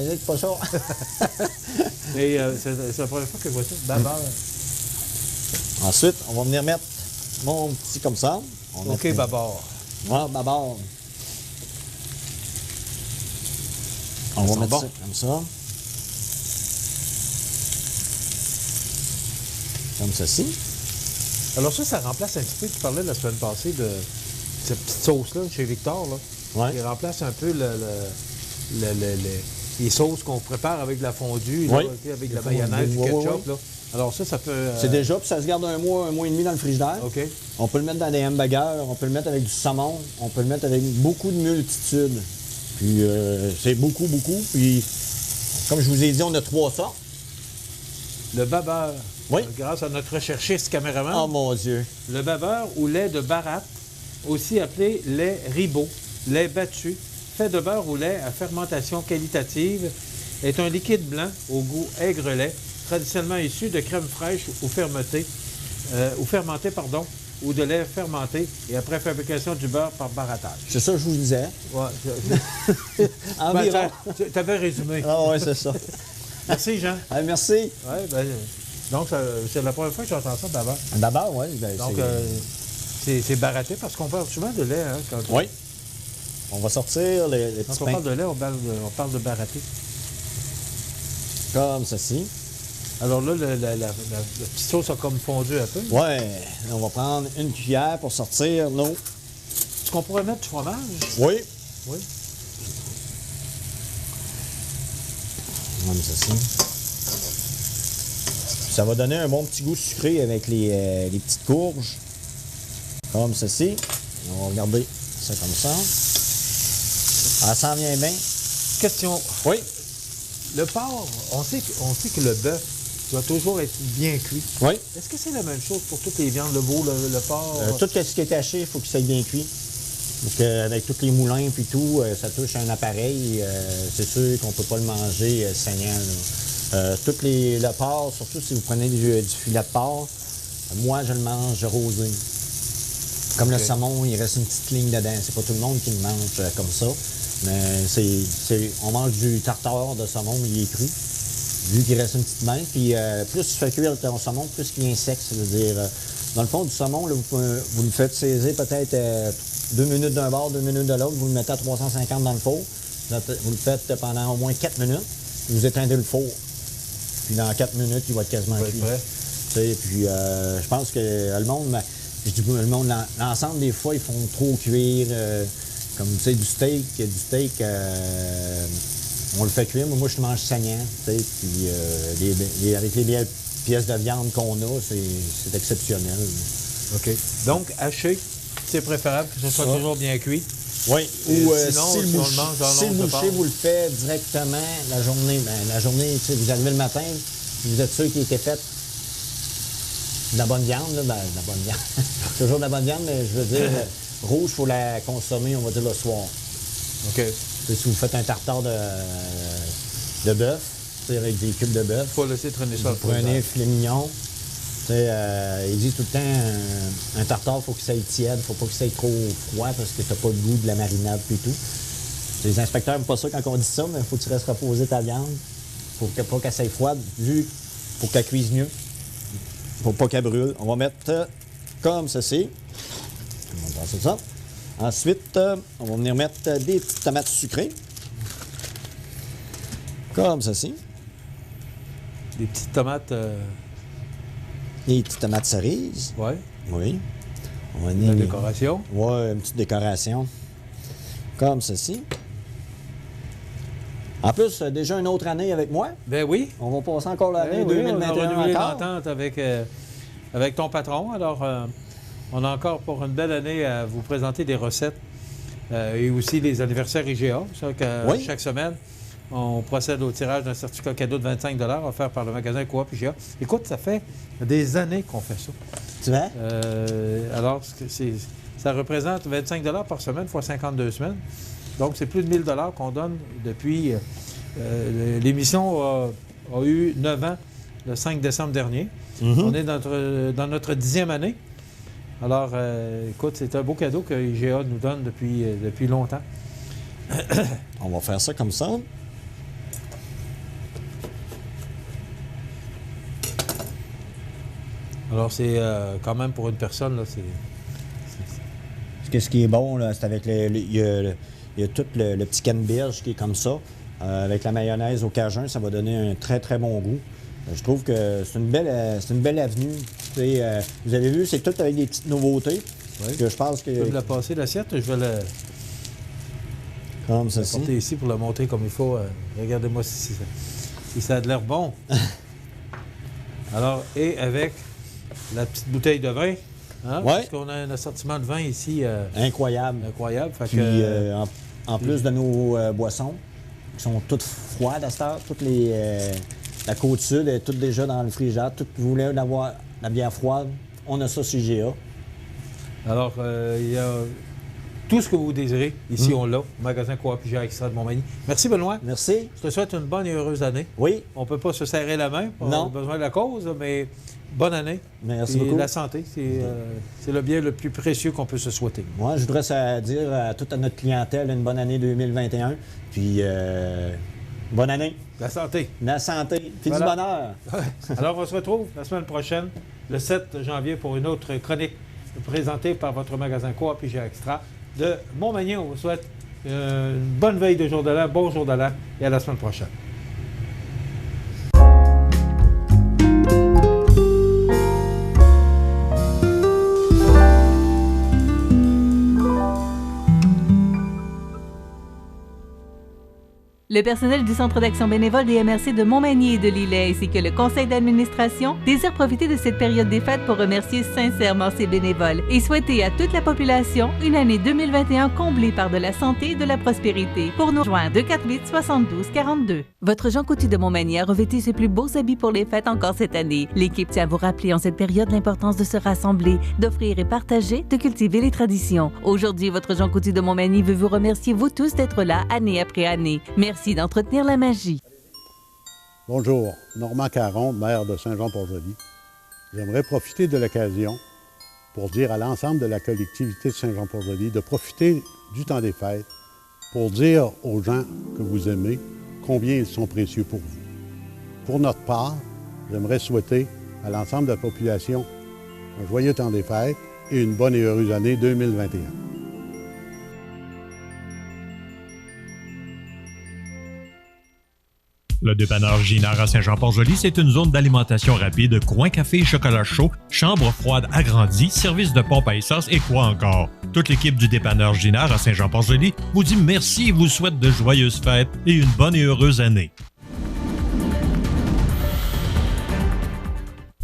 c'est pas ça. Mais c'est la première fois que je vois ça, babeur. Ensuite, on va venir mettre mon petit comme ça. OK, babeur. Voilà, babeur. On va mettre ça comme ça. Comme ceci. Alors ça remplace un petit peu, tu parlais la semaine passée de cette petite sauce-là chez Victor, là. Ouais. Il remplace un peu les sauces qu'on prépare avec de la fondue, là, avec de la mayonnaise, du ketchup. Là. Alors ça peut... C'est déjà, puis ça se garde un mois et demi dans le frigidaire. OK. On peut le mettre dans des hamburgers, on peut le mettre avec du saumon, on peut le mettre avec beaucoup de multitudes. Puis c'est beaucoup. Puis, comme je vous ai dit, on a 3 sortes. Le babeur. Oui. Grâce à notre recherchiste caméraman. Oh mon Dieu. Le babeur ou lait de baratte, aussi appelé lait ribot, lait battu, fait de beurre ou lait à fermentation qualitative, est un liquide blanc au goût aigre-lait, traditionnellement issu de crème fraîche ou fermentée, ou de lait fermenté et après fabrication du beurre par barattage. C'est ça que je vous disais. Ouais. Environ. Tu avais résumé. Ah oui, c'est ça. Merci, Jean. Merci. Ouais, donc, c'est la première fois que j'entends ça, babeur. Babeur, oui. Donc, c'est baratté parce qu'on parle souvent de lait. Hein, oui. On va sortir les Quand petits on pains parle de lait, on parle de baraté. comme ceci. Alors là, la petite sauce a comme fondu un peu. Ouais, on va prendre une cuillère pour sortir nos... Est-ce qu'on pourrait mettre du fromage? Oui. Oui. Comme ceci. Ça va donner un bon petit goût sucré avec les petites courges. Comme ceci. On va regarder ça comme ça. Ça s'en vient bien. Question. Oui. Le porc, on sait que le bœuf doit toujours être bien cuit. Oui. Est-ce que c'est la même chose pour toutes les viandes, le veau, le porc? Tout ce qui est haché, il faut que ça soit bien cuit. Donc, avec tous les moulins et tout, ça touche un appareil. C'est sûr qu'on ne peut pas le manger saignant. Le porc, surtout si vous prenez du filet de porc, moi, je le mange rosé. Comme le saumon, il reste une petite ligne dedans. C'est pas tout le monde qui le mange comme ça. Mais on mange du tartare de saumon, mais il est cru. Vu qu'il reste une petite main. Puis plus tu fais cuire ton saumon, plus il est sec. C'est-à-dire, dans le fond du saumon, là, vous le faites saisir peut-être 2 minutes d'un bord, 2 minutes de l'autre. Vous le mettez à 350 dans le four. Vous le faites pendant au moins 4 minutes. Vous éteindez le four. Puis dans 4 minutes, il va être quasiment cuit. Puis je pense que le monde, l'ensemble des fois, ils font trop cuire. Comme tu sais, du steak, on le fait cuire. Moi, je mange saignant. Puis avec les belles pièces de viande qu'on a, c'est exceptionnel. OK. Donc, haché, c'est préférable que ce soit toujours bien cuit. Oui. Ou si le boucher vous le fait directement la journée, vous arrivez le matin, vous êtes sûr qu'il était fait de la bonne viande, là, de la bonne viande. Toujours de la bonne viande, mais je veux dire, rouge, il faut la consommer, on va dire, le soir. OK. Si vous faites un tartare de bœuf, avec des cubes de bœuf, il faut laisser traîner ça. Vous prenez un filet mignon. Ils disent tout le temps, un tartare, il faut qu'il soit tiède, il ne faut pas qu'il soit trop froid parce que tu n'as pas le goût de la marinade et tout. Les inspecteurs n'aiment pas ça quand on dit ça, mais il faut que tu restes reposer ta viande. Il ne faut pas qu'elle soit froide, pour qu'elle cuise mieux. Il ne faut pas qu'elle brûle. On va mettre comme ceci. On va passer ça. Ensuite, on va venir mettre des petites tomates sucrées. Comme ceci. Des petites tomates... Des petites tomates cerises. Oui. Oui. On va une décoration. Oui, une petite décoration. Comme ceci. En plus, déjà une autre année avec moi. Ben oui. On va passer encore l'année 2021 on a renouvelé encore. l'entente avec ton patron. Alors, on a encore pour une belle année à vous présenter des recettes et aussi les anniversaires IGA. C'est que oui. Chaque semaine, on procède au tirage d'un certificat cadeau de 25 $ offert par le magasin Coop IGA. Écoute, ça fait des années qu'on fait ça. Tu vois? Alors, ça représente 25 $ par semaine fois 52 semaines. Donc, c'est plus de 1 000 $ qu'on donne depuis... l'émission a eu 9 ans le 5 décembre dernier. Mm-hmm. On est dans notre 10e année. Alors, écoute, c'est un beau cadeau que IGA nous donne depuis longtemps. On va faire ça comme ça. Alors, c'est quand même pour une personne, là, c'est... Ce qui est bon, là, c'est avec il y a tout le petit canneberge qui est comme ça. Avec la mayonnaise au cajun, ça va donner un très, très bon goût. Je trouve que c'est une belle avenue. Vous avez vu, c'est tout avec des petites nouveautés. Oui. Que je pense que... Je vais me la passer, l'assiette. Je vais la porter ici pour la montrer comme il faut. Regardez-moi si ça a de l'air bon. Alors, et avec la petite bouteille de vin. Hein? Ouais. Parce qu'on a un assortiment de vin ici. Incroyable. Incroyable. Fait puis, que, en plus de nos boissons, qui sont toutes froides à cette heure, la Côte-Sud est toute déjà dans le frigidaire. Vous voulez avoir la bière froide, on a ça chez IGA. Alors, il y a tout ce que vous désirez. Ici, on l'a. Au magasin Coop IGA Extra de Montmagny. Merci, Benoît. Merci. Je te souhaite une bonne et heureuse année. Oui. On ne peut pas se serrer la main. On non. a besoin de la cause, mais bonne année. Merci et beaucoup. La santé, c'est le bien le plus précieux qu'on peut se souhaiter. Moi, je voudrais dire à toute notre clientèle une bonne année 2021. Puis, bonne année. La santé. La santé. Puis voilà. Du bonheur. Alors, on se retrouve la semaine prochaine, le 7 janvier, pour une autre chronique présentée par votre magasin Coop IGA Extra de Montmagny. On vous souhaite Une bonne veille de jour de l'an, bon jour de l'an et à la semaine prochaine. Le personnel du Centre d'action bénévole des MRC de Montmagny et de Lillet ainsi que le conseil d'administration désirent profiter de cette période des fêtes pour remercier sincèrement ces bénévoles et souhaiter à toute la population une année 2021 comblée par de la santé et de la prospérité. Pour nous joindre 248-72-42. Votre Jean Coutu de Montmagny a revêtu ses plus beaux habits pour les fêtes encore cette année. L'équipe tient à vous rappeler en cette période l'importance de se rassembler, d'offrir et partager, de cultiver les traditions. Aujourd'hui, votre Jean Coutu de Montmagny veut vous remercier vous tous d'être là année après année. Merci d'entretenir la magie. Bonjour, Normand Caron, maire de Saint-Jean-Port-Joli. J'aimerais profiter de l'occasion pour dire à l'ensemble de la collectivité de Saint-Jean-Port-Joli de profiter du temps des fêtes pour dire aux gens que vous aimez combien ils sont précieux pour vous. Pour notre part, j'aimerais souhaiter à l'ensemble de la population un joyeux temps des fêtes et une bonne et heureuse année 2021. Le dépanneur Ginard à Saint-Jean-Port-Joli, c'est une zone d'alimentation rapide, coin café et chocolat chaud, chambre froide agrandie, service de pompe à essence et quoi encore. Toute l'équipe du dépanneur Ginard à Saint-Jean-Port-Joli vous dit merci et vous souhaite de joyeuses fêtes et une bonne et heureuse année.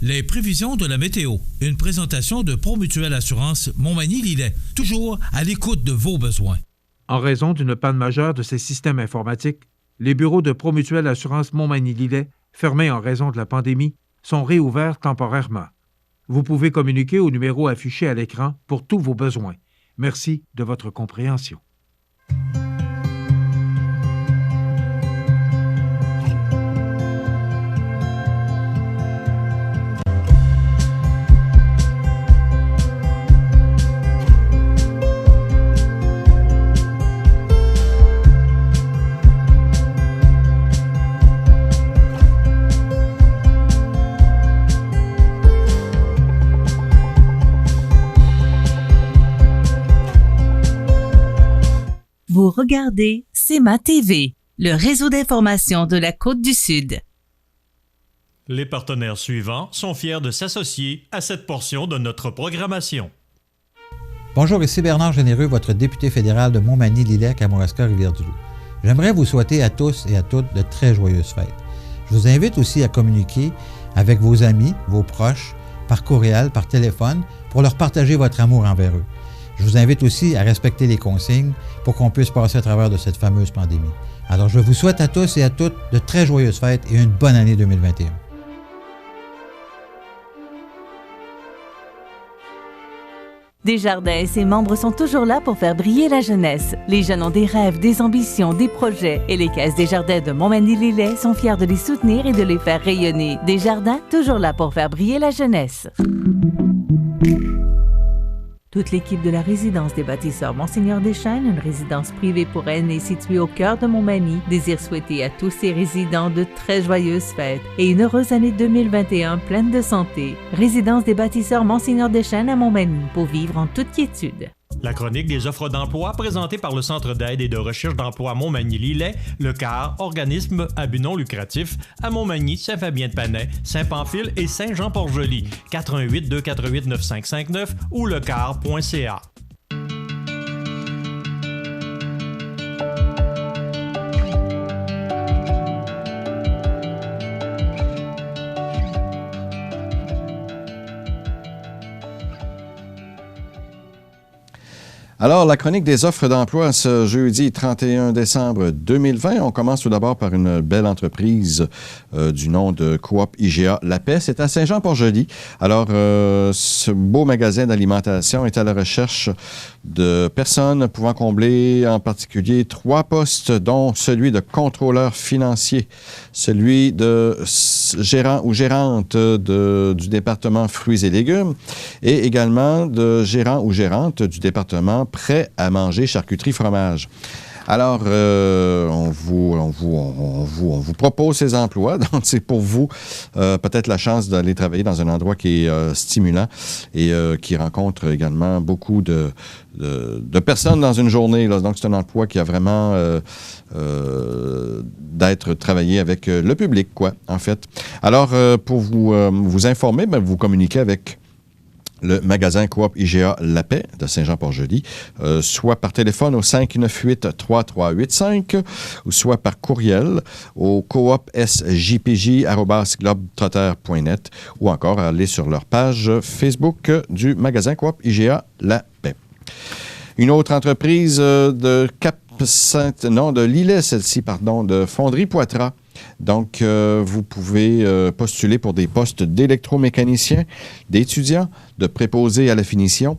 Les prévisions de la météo. Une présentation de Promutuelle Assurance Montmagny-Lillet. Toujours à l'écoute de vos besoins. En raison d'une panne majeure de ces systèmes informatiques, les bureaux de Promutuelle Assurance Montmagny-Lillet, fermés en raison de la pandémie, sont réouverts temporairement. Vous pouvez communiquer au numéro affiché à l'écran pour tous vos besoins. Merci de votre compréhension. Vous regardez CEMA TV, le réseau d'information de la Côte-du-Sud. Les partenaires suivants sont fiers de s'associer à cette portion de notre programmation. Bonjour, ici Bernard Généreux, votre député fédéral de Montmagny-Lillet, Kamouraska, Rivière-du-Loup. J'aimerais vous souhaiter à tous et à toutes de très joyeuses fêtes. Je vous invite aussi à communiquer avec vos amis, vos proches, par courriel, par téléphone, pour leur partager votre amour envers eux. Je vous invite aussi à respecter les consignes pour qu'on puisse passer à travers de cette fameuse pandémie. Alors, je vous souhaite à tous et à toutes de très joyeuses fêtes et une bonne année 2021. Desjardins et ses membres sont toujours là pour faire briller la jeunesse. Les jeunes ont des rêves, des ambitions, des projets et les caisses Desjardins de Montmagny-Lillet sont fiers de les soutenir et de les faire rayonner. Desjardins, toujours là pour faire briller la jeunesse. Toute l'équipe de la résidence des bâtisseurs Monseigneur Deschênes, une résidence privée pour aînés située au cœur de Montmagny, désire souhaiter à tous ses résidents de très joyeuses fêtes et une heureuse année 2021 pleine de santé. Résidence des bâtisseurs Monseigneur Deschênes à Montmagny pour vivre en toute quiétude. La chronique des offres d'emploi présentée par le Centre d'aide et de recherche d'emploi Montmagny-Lillet, le CAR, organisme à but non lucratif, à Montmagny, Saint-Fabien-de-Panay, Saint-Pamphile et Saint-Jean-Port-Joli. 418-248-9559 ou lecar.ca. Alors, la chronique des offres d'emploi ce jeudi 31 décembre 2020. On commence tout d'abord par une belle entreprise du nom de Coop IGA La Paix. C'est à Saint-Jean-Port-Joli. Alors, ce beau magasin d'alimentation est à la recherche de personnes pouvant combler en particulier 3 postes, dont celui de contrôleur financier, celui de gérant ou gérante du département fruits et légumes et également de gérant ou gérante du département prêt à manger, charcuterie, fromage. Alors, on vous propose ces emplois. Donc, c'est pour vous peut-être la chance d'aller travailler dans un endroit qui est stimulant et qui rencontre également beaucoup de personnes dans une journée. Là. Donc, c'est un emploi qui a vraiment d'être travaillé avec le public, quoi, en fait. Alors, pour vous informer, vous communiquez avec le magasin Coop IGA La Paix de Saint-Jean-Port-Joli, soit par téléphone au 598-3385 ou soit par courriel au coopsjpj@globetrotter.net ou encore aller sur leur page Facebook du magasin Coop IGA La Paix. Une autre entreprise de de Lillet, celle-ci, de Fonderie Poitras. Donc, vous pouvez postuler pour des postes d'électromécanicien, d'étudiants, de préposés à la finition,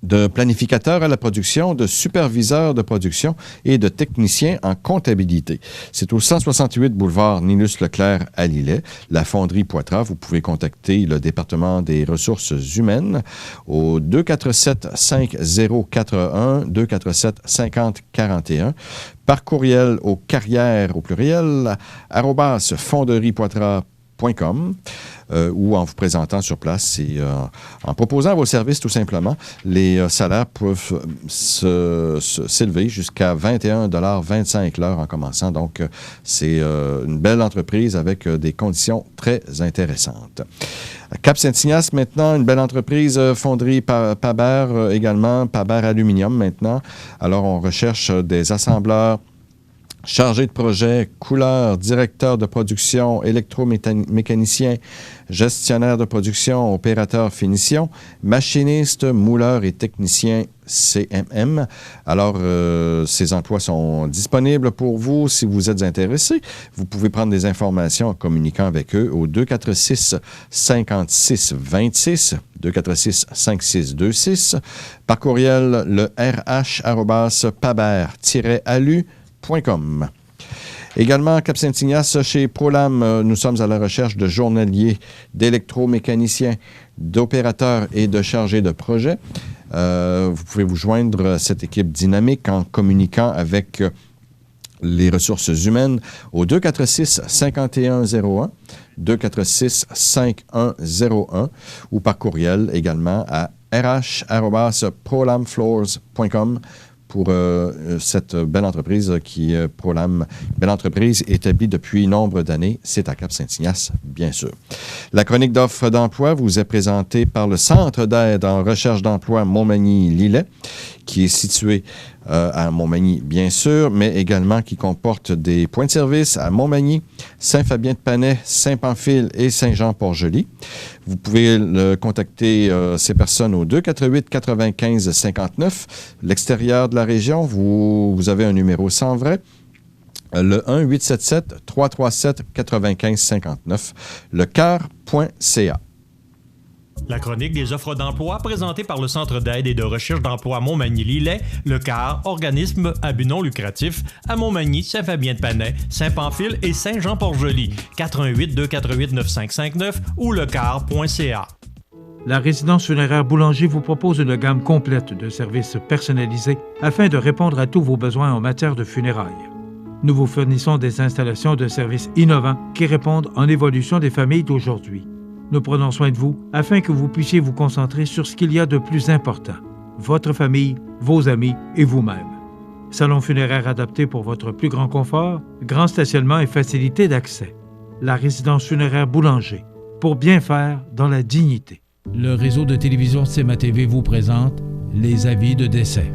de planificateur à la production, de superviseur de production et de technicien en comptabilité. C'est au 168 boulevard Nilus-Leclerc à Lillet, la Fonderie Poitras. Vous pouvez contacter le département des ressources humaines au 247-5041, 247-5041, par courriel au carrières au pluriel, @fonderiespoitras.com ou en vous présentant sur place et en proposant vos services tout simplement. Les salaires peuvent s'élever jusqu'à 21,25 $ l'heure en commençant. Donc, c'est une belle entreprise avec des conditions très intéressantes. Cap-Saint-Ignace, maintenant, une belle entreprise, fonderie Paber également, Paber Aluminium maintenant. Alors, on recherche des assembleurs, chargé de projet, couleur, directeur de production, électromécanicien, gestionnaire de production, opérateur finition, machiniste, mouleur et technicien CMM. Alors, ces emplois sont disponibles pour vous si vous êtes intéressé. Vous pouvez prendre des informations en communiquant avec eux au 246-5626, 246-5626, par courriel le rh@paber-alu.com. Également, à Cap-Saint-Ignace, chez Prolam, nous sommes à la recherche de journaliers, d'électromécaniciens, d'opérateurs et de chargés de projet. Vous pouvez vous joindre à cette équipe dynamique en communiquant avec les ressources humaines au 246-5101, 246-5101 ou par courriel également à rh@prolamfloors.com pour cette belle entreprise qui est Prolam, belle entreprise établie depuis nombre d'années. C'est à Cap-Saint-Ignace, bien sûr. La chronique d'offres d'emploi vous est présentée par le Centre d'aide en recherche d'emploi Montmagny-Lillet, qui est situé à Montmagny, bien sûr, mais également qui comporte des points de service à Montmagny, Saint-Fabien-de-Panay, Saint-Pamphile et Saint-Jean-Port-Joli. Vous pouvez contacter ces personnes au 248-95-59. L'extérieur de la région, vous avez un numéro sans vrai, le 1-877-337-95-59, lecoeur.ca. La chronique des offres d'emploi présentée par le Centre d'aide et de recherche d'emploi Montmagny-Lillet, le CAR, organisme à but non lucratif, à Montmagny, Saint-Fabien-de-Panay, Saint-Pamphile et Saint-Jean-Port-Joli, 418-248-9559 ou lecar.ca. La résidence funéraire Boulanger vous propose une gamme complète de services personnalisés afin de répondre à tous vos besoins en matière de funérailles. Nous vous fournissons des installations de services innovants qui répondent en évolution des familles d'aujourd'hui. Nous prenons soin de vous afin que vous puissiez vous concentrer sur ce qu'il y a de plus important, votre famille, vos amis et vous-même. Salon funéraire adapté pour votre plus grand confort, grand stationnement et facilité d'accès. La résidence funéraire Boulanger, pour bien faire dans la dignité. Le réseau de télévision CMA TV vous présente les avis de décès.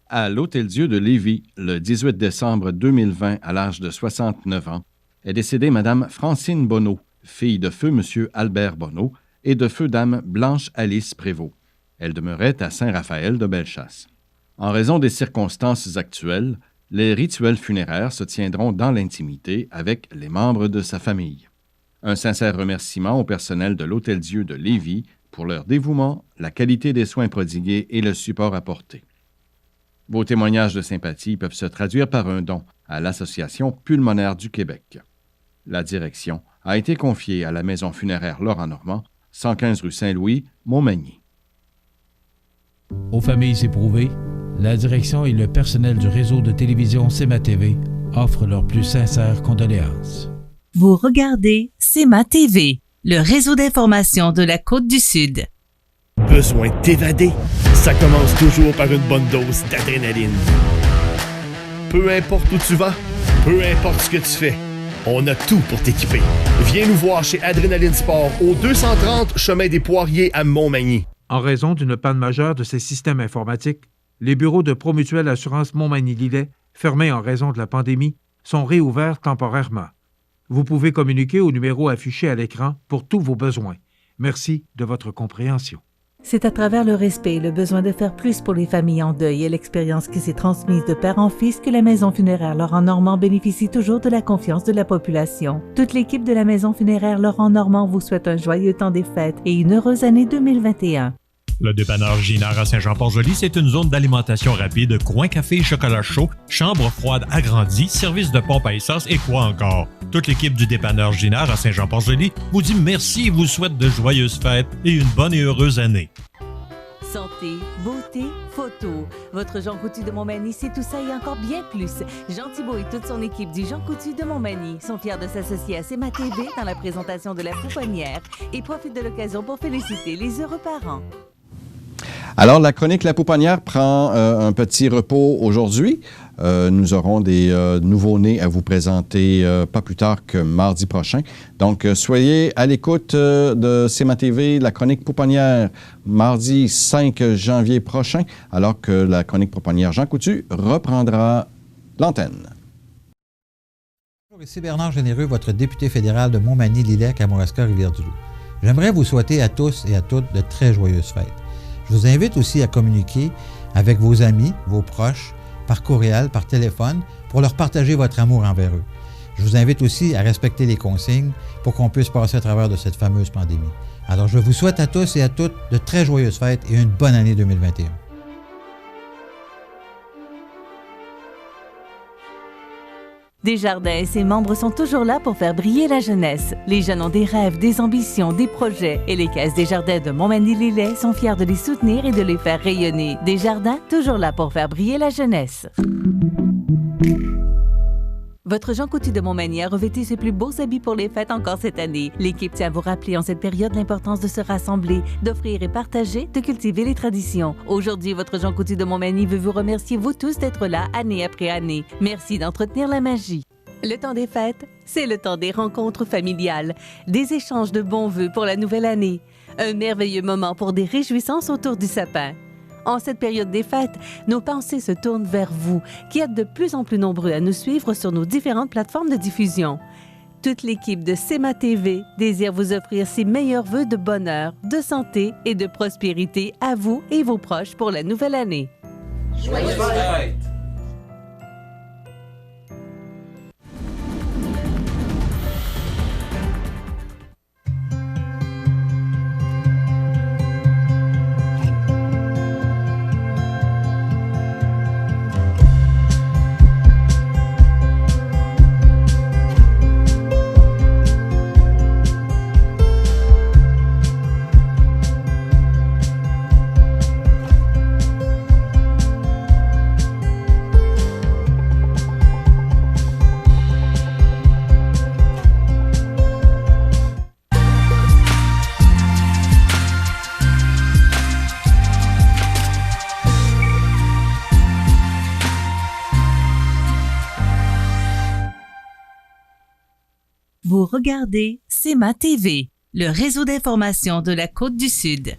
À l'Hôtel-Dieu de Lévis, le 18 décembre 2020, à l'âge de 69 ans, est décédée Mme Francine Bonneau, fille de feu M. Albert Bonneau et de feu Dame Blanche-Alice Prévost. Elle demeurait à Saint-Raphaël de Bellechasse. En raison des circonstances actuelles, les rituels funéraires se tiendront dans l'intimité avec les membres de sa famille. Un sincère remerciement au personnel de l'Hôtel-Dieu de Lévis pour leur dévouement, la qualité des soins prodigués et le support apporté. Vos témoignages de sympathie peuvent se traduire par un don à l'Association pulmonaire du Québec. La direction a été confiée à la Maison funéraire Laurent-Normand, 115 rue Saint-Louis, Montmagny. Aux familles éprouvées, La direction et le personnel du réseau de télévision CEMA TV offrent leurs plus sincères condoléances. Vous regardez CEMA TV, le réseau d'information de la Côte-du-Sud. Besoin de t'évader? Ça commence toujours par une bonne dose d'adrénaline. Peu importe où tu vas, peu importe ce que tu fais, on a tout pour t'équiper. Viens nous voir chez Adrénaline Sport au 230 chemin des Poiriers à Montmagny. En raison d'une panne majeure de ces systèmes informatiques, les bureaux de Promutuelle Assurance Montmagny-Lillet, fermés en raison de la pandémie, sont réouverts temporairement. Vous pouvez communiquer au numéro affiché à l'écran pour tous vos besoins. Merci de votre compréhension. C'est à travers le respect et le besoin de faire plus pour les familles en deuil et l'expérience qui s'est transmise de père en fils que la Maison funéraire Laurent-Normand bénéficie toujours de la confiance de la population. Toute l'équipe de la Maison funéraire Laurent-Normand vous souhaite un joyeux temps des fêtes et une heureuse année 2021. Le dépanneur Ginard à Saint-Jean-Port-Joli, c'est une zone d'alimentation rapide, coin café et chocolat chaud, chambre froide agrandie, service de pompe à essence et quoi encore. Toute l'équipe du dépanneur Ginard à Saint-Jean-Port-Joli vous dit merci et vous souhaite de joyeuses fêtes et une bonne et heureuse année. Santé, beauté, photo. Votre Jean Coutu de Montmagny, c'est tout ça et encore bien plus. Jean Thibault et toute son équipe du Jean Coutu de Montmagny sont fiers de s'associer à CEMA TV dans la présentation de la Pouponnière et profitent de l'occasion pour féliciter les heureux parents. Alors, la chronique La Pouponnière prend un petit repos aujourd'hui. Nous aurons des nouveaux-nés à vous présenter pas plus tard que mardi prochain. Donc, soyez à l'écoute de CEMA TV, la chronique Pouponnière, mardi 5 janvier prochain, alors que la chronique Pouponnière Jean Coutu reprendra l'antenne. Bonjour, ici Bernard Généreux, votre député fédéral de Montmagny-Lillet, Kamouraska, Rivière-du-Loup. J'aimerais vous souhaiter à tous et à toutes de très joyeuses fêtes. Je vous invite aussi à communiquer avec vos amis, vos proches, par courriel, par téléphone, pour leur partager votre amour envers eux. Je vous invite aussi à respecter les consignes pour qu'on puisse passer à travers de cette fameuse pandémie. Alors, je vous souhaite à tous et à toutes de très joyeuses fêtes et une bonne année 2021. Desjardins et ses membres sont toujours là pour faire briller la jeunesse. Les jeunes ont des rêves, des ambitions, des projets et les caisses Desjardins de Montmagny-Lillet sont fiers de les soutenir et de les faire rayonner. Desjardins, toujours là pour faire briller la jeunesse. Votre Jean Coutu de Montmagny a revêtu ses plus beaux habits pour les fêtes encore cette année. L'équipe tient à vous rappeler en cette période l'importance de se rassembler, d'offrir et partager, de cultiver les traditions. Aujourd'hui, votre Jean Coutu de Montmagny veut vous remercier vous tous d'être là année après année. Merci d'entretenir la magie. Le temps des fêtes, c'est le temps des rencontres familiales, des échanges de bons vœux pour la nouvelle année. Un merveilleux moment pour des réjouissances autour du sapin. En cette période des fêtes, nos pensées se tournent vers vous, qui êtes de plus en plus nombreux à nous suivre sur nos différentes plateformes de diffusion. Toute l'équipe de CEMA TV désire vous offrir ses meilleurs vœux de bonheur, de santé et de prospérité à vous et vos proches pour la nouvelle année. Joyeuses fêtes! Vous regardez CEMA TV, le réseau d'information de la Côte-du-Sud.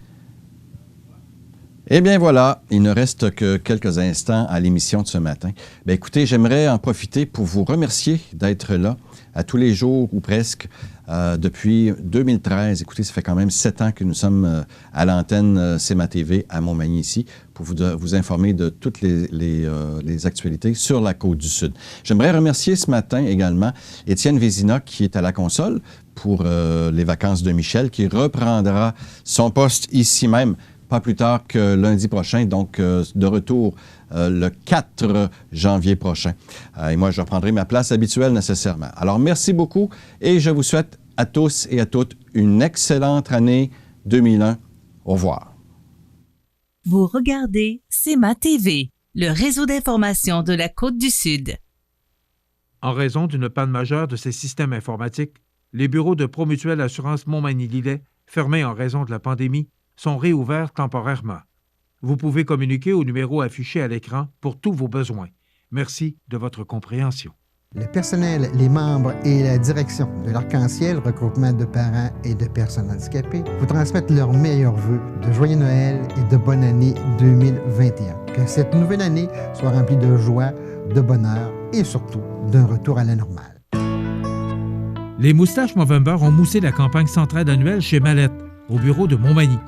Eh bien voilà, il ne reste que quelques instants à l'émission de ce matin. Bien, écoutez, j'aimerais en profiter pour vous remercier d'être là à tous les jours ou presque depuis 2013. Écoutez, ça fait quand même 7 ans que nous sommes à l'antenne CEMA TV à Montmagny ici pour vous informer de toutes les actualités sur la Côte-du-Sud. J'aimerais remercier ce matin également Étienne Vézina qui est à la console pour les vacances de Michel, qui reprendra son poste ici même pas plus tard que lundi prochain, donc de retour le 4 janvier prochain. Et moi, je reprendrai ma place habituelle nécessairement. Alors, merci beaucoup et je vous souhaite à tous et à toutes une excellente année 2001. Au revoir. Vous regardez CEMA TV, le réseau d'information de la Côte-du-Sud. En raison d'une panne majeure de ces systèmes informatiques, les bureaux de Promutuelle Assurance Montmagny-Lillet, fermés en raison de la pandémie, sont réouverts temporairement. Vous pouvez communiquer au numéro affiché à l'écran pour tous vos besoins. Merci de votre compréhension. Le personnel, les membres et la direction de l'Arc-en-Ciel, regroupement de parents et de personnes handicapées, vous transmettent leurs meilleurs vœux de joyeux Noël et de bonne année 2021. Que cette nouvelle année soit remplie de joie, de bonheur et surtout d'un retour à la normale. Les Moustaches Movember ont moussé la campagne centrale annuelle chez Mallette, au bureau de Montmagny.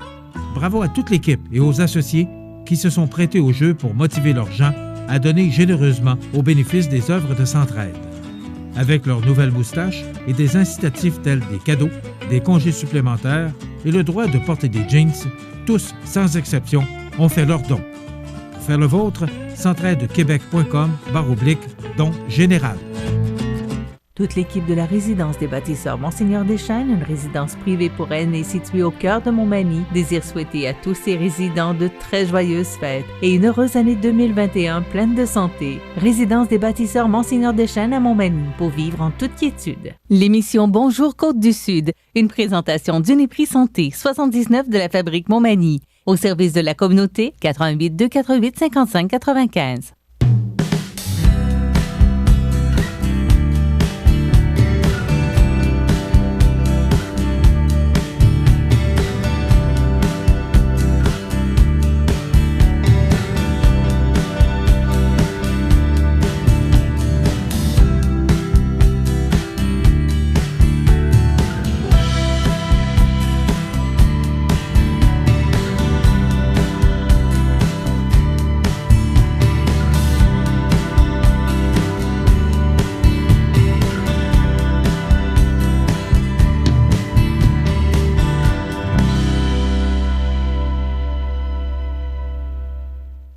Bravo à toute l'équipe et aux associés qui se sont prêtés au jeu pour motiver leurs gens à donner généreusement au bénéfice des œuvres de Centraide. Avec leurs nouvelles moustaches et des incitatifs tels des cadeaux, des congés supplémentaires et le droit de porter des jeans, tous, sans exception, ont fait leur don. Pour faire le vôtre, centraidequebec.com/don général. Toute l'équipe de la résidence des bâtisseurs Monseigneur Deschênes, une résidence privée pour aînés située au cœur de Montmagny, désire souhaiter à tous ses résidents de très joyeuses fêtes et une heureuse année 2021 pleine de santé. Résidence des bâtisseurs Monseigneur Deschênes à Montmagny pour vivre en toute quiétude. L'émission Bonjour Côte-du-Sud, une présentation d'Uniprix Santé 79 de la Fabrique Montmagny. Au service de la communauté, 88 248 55 95.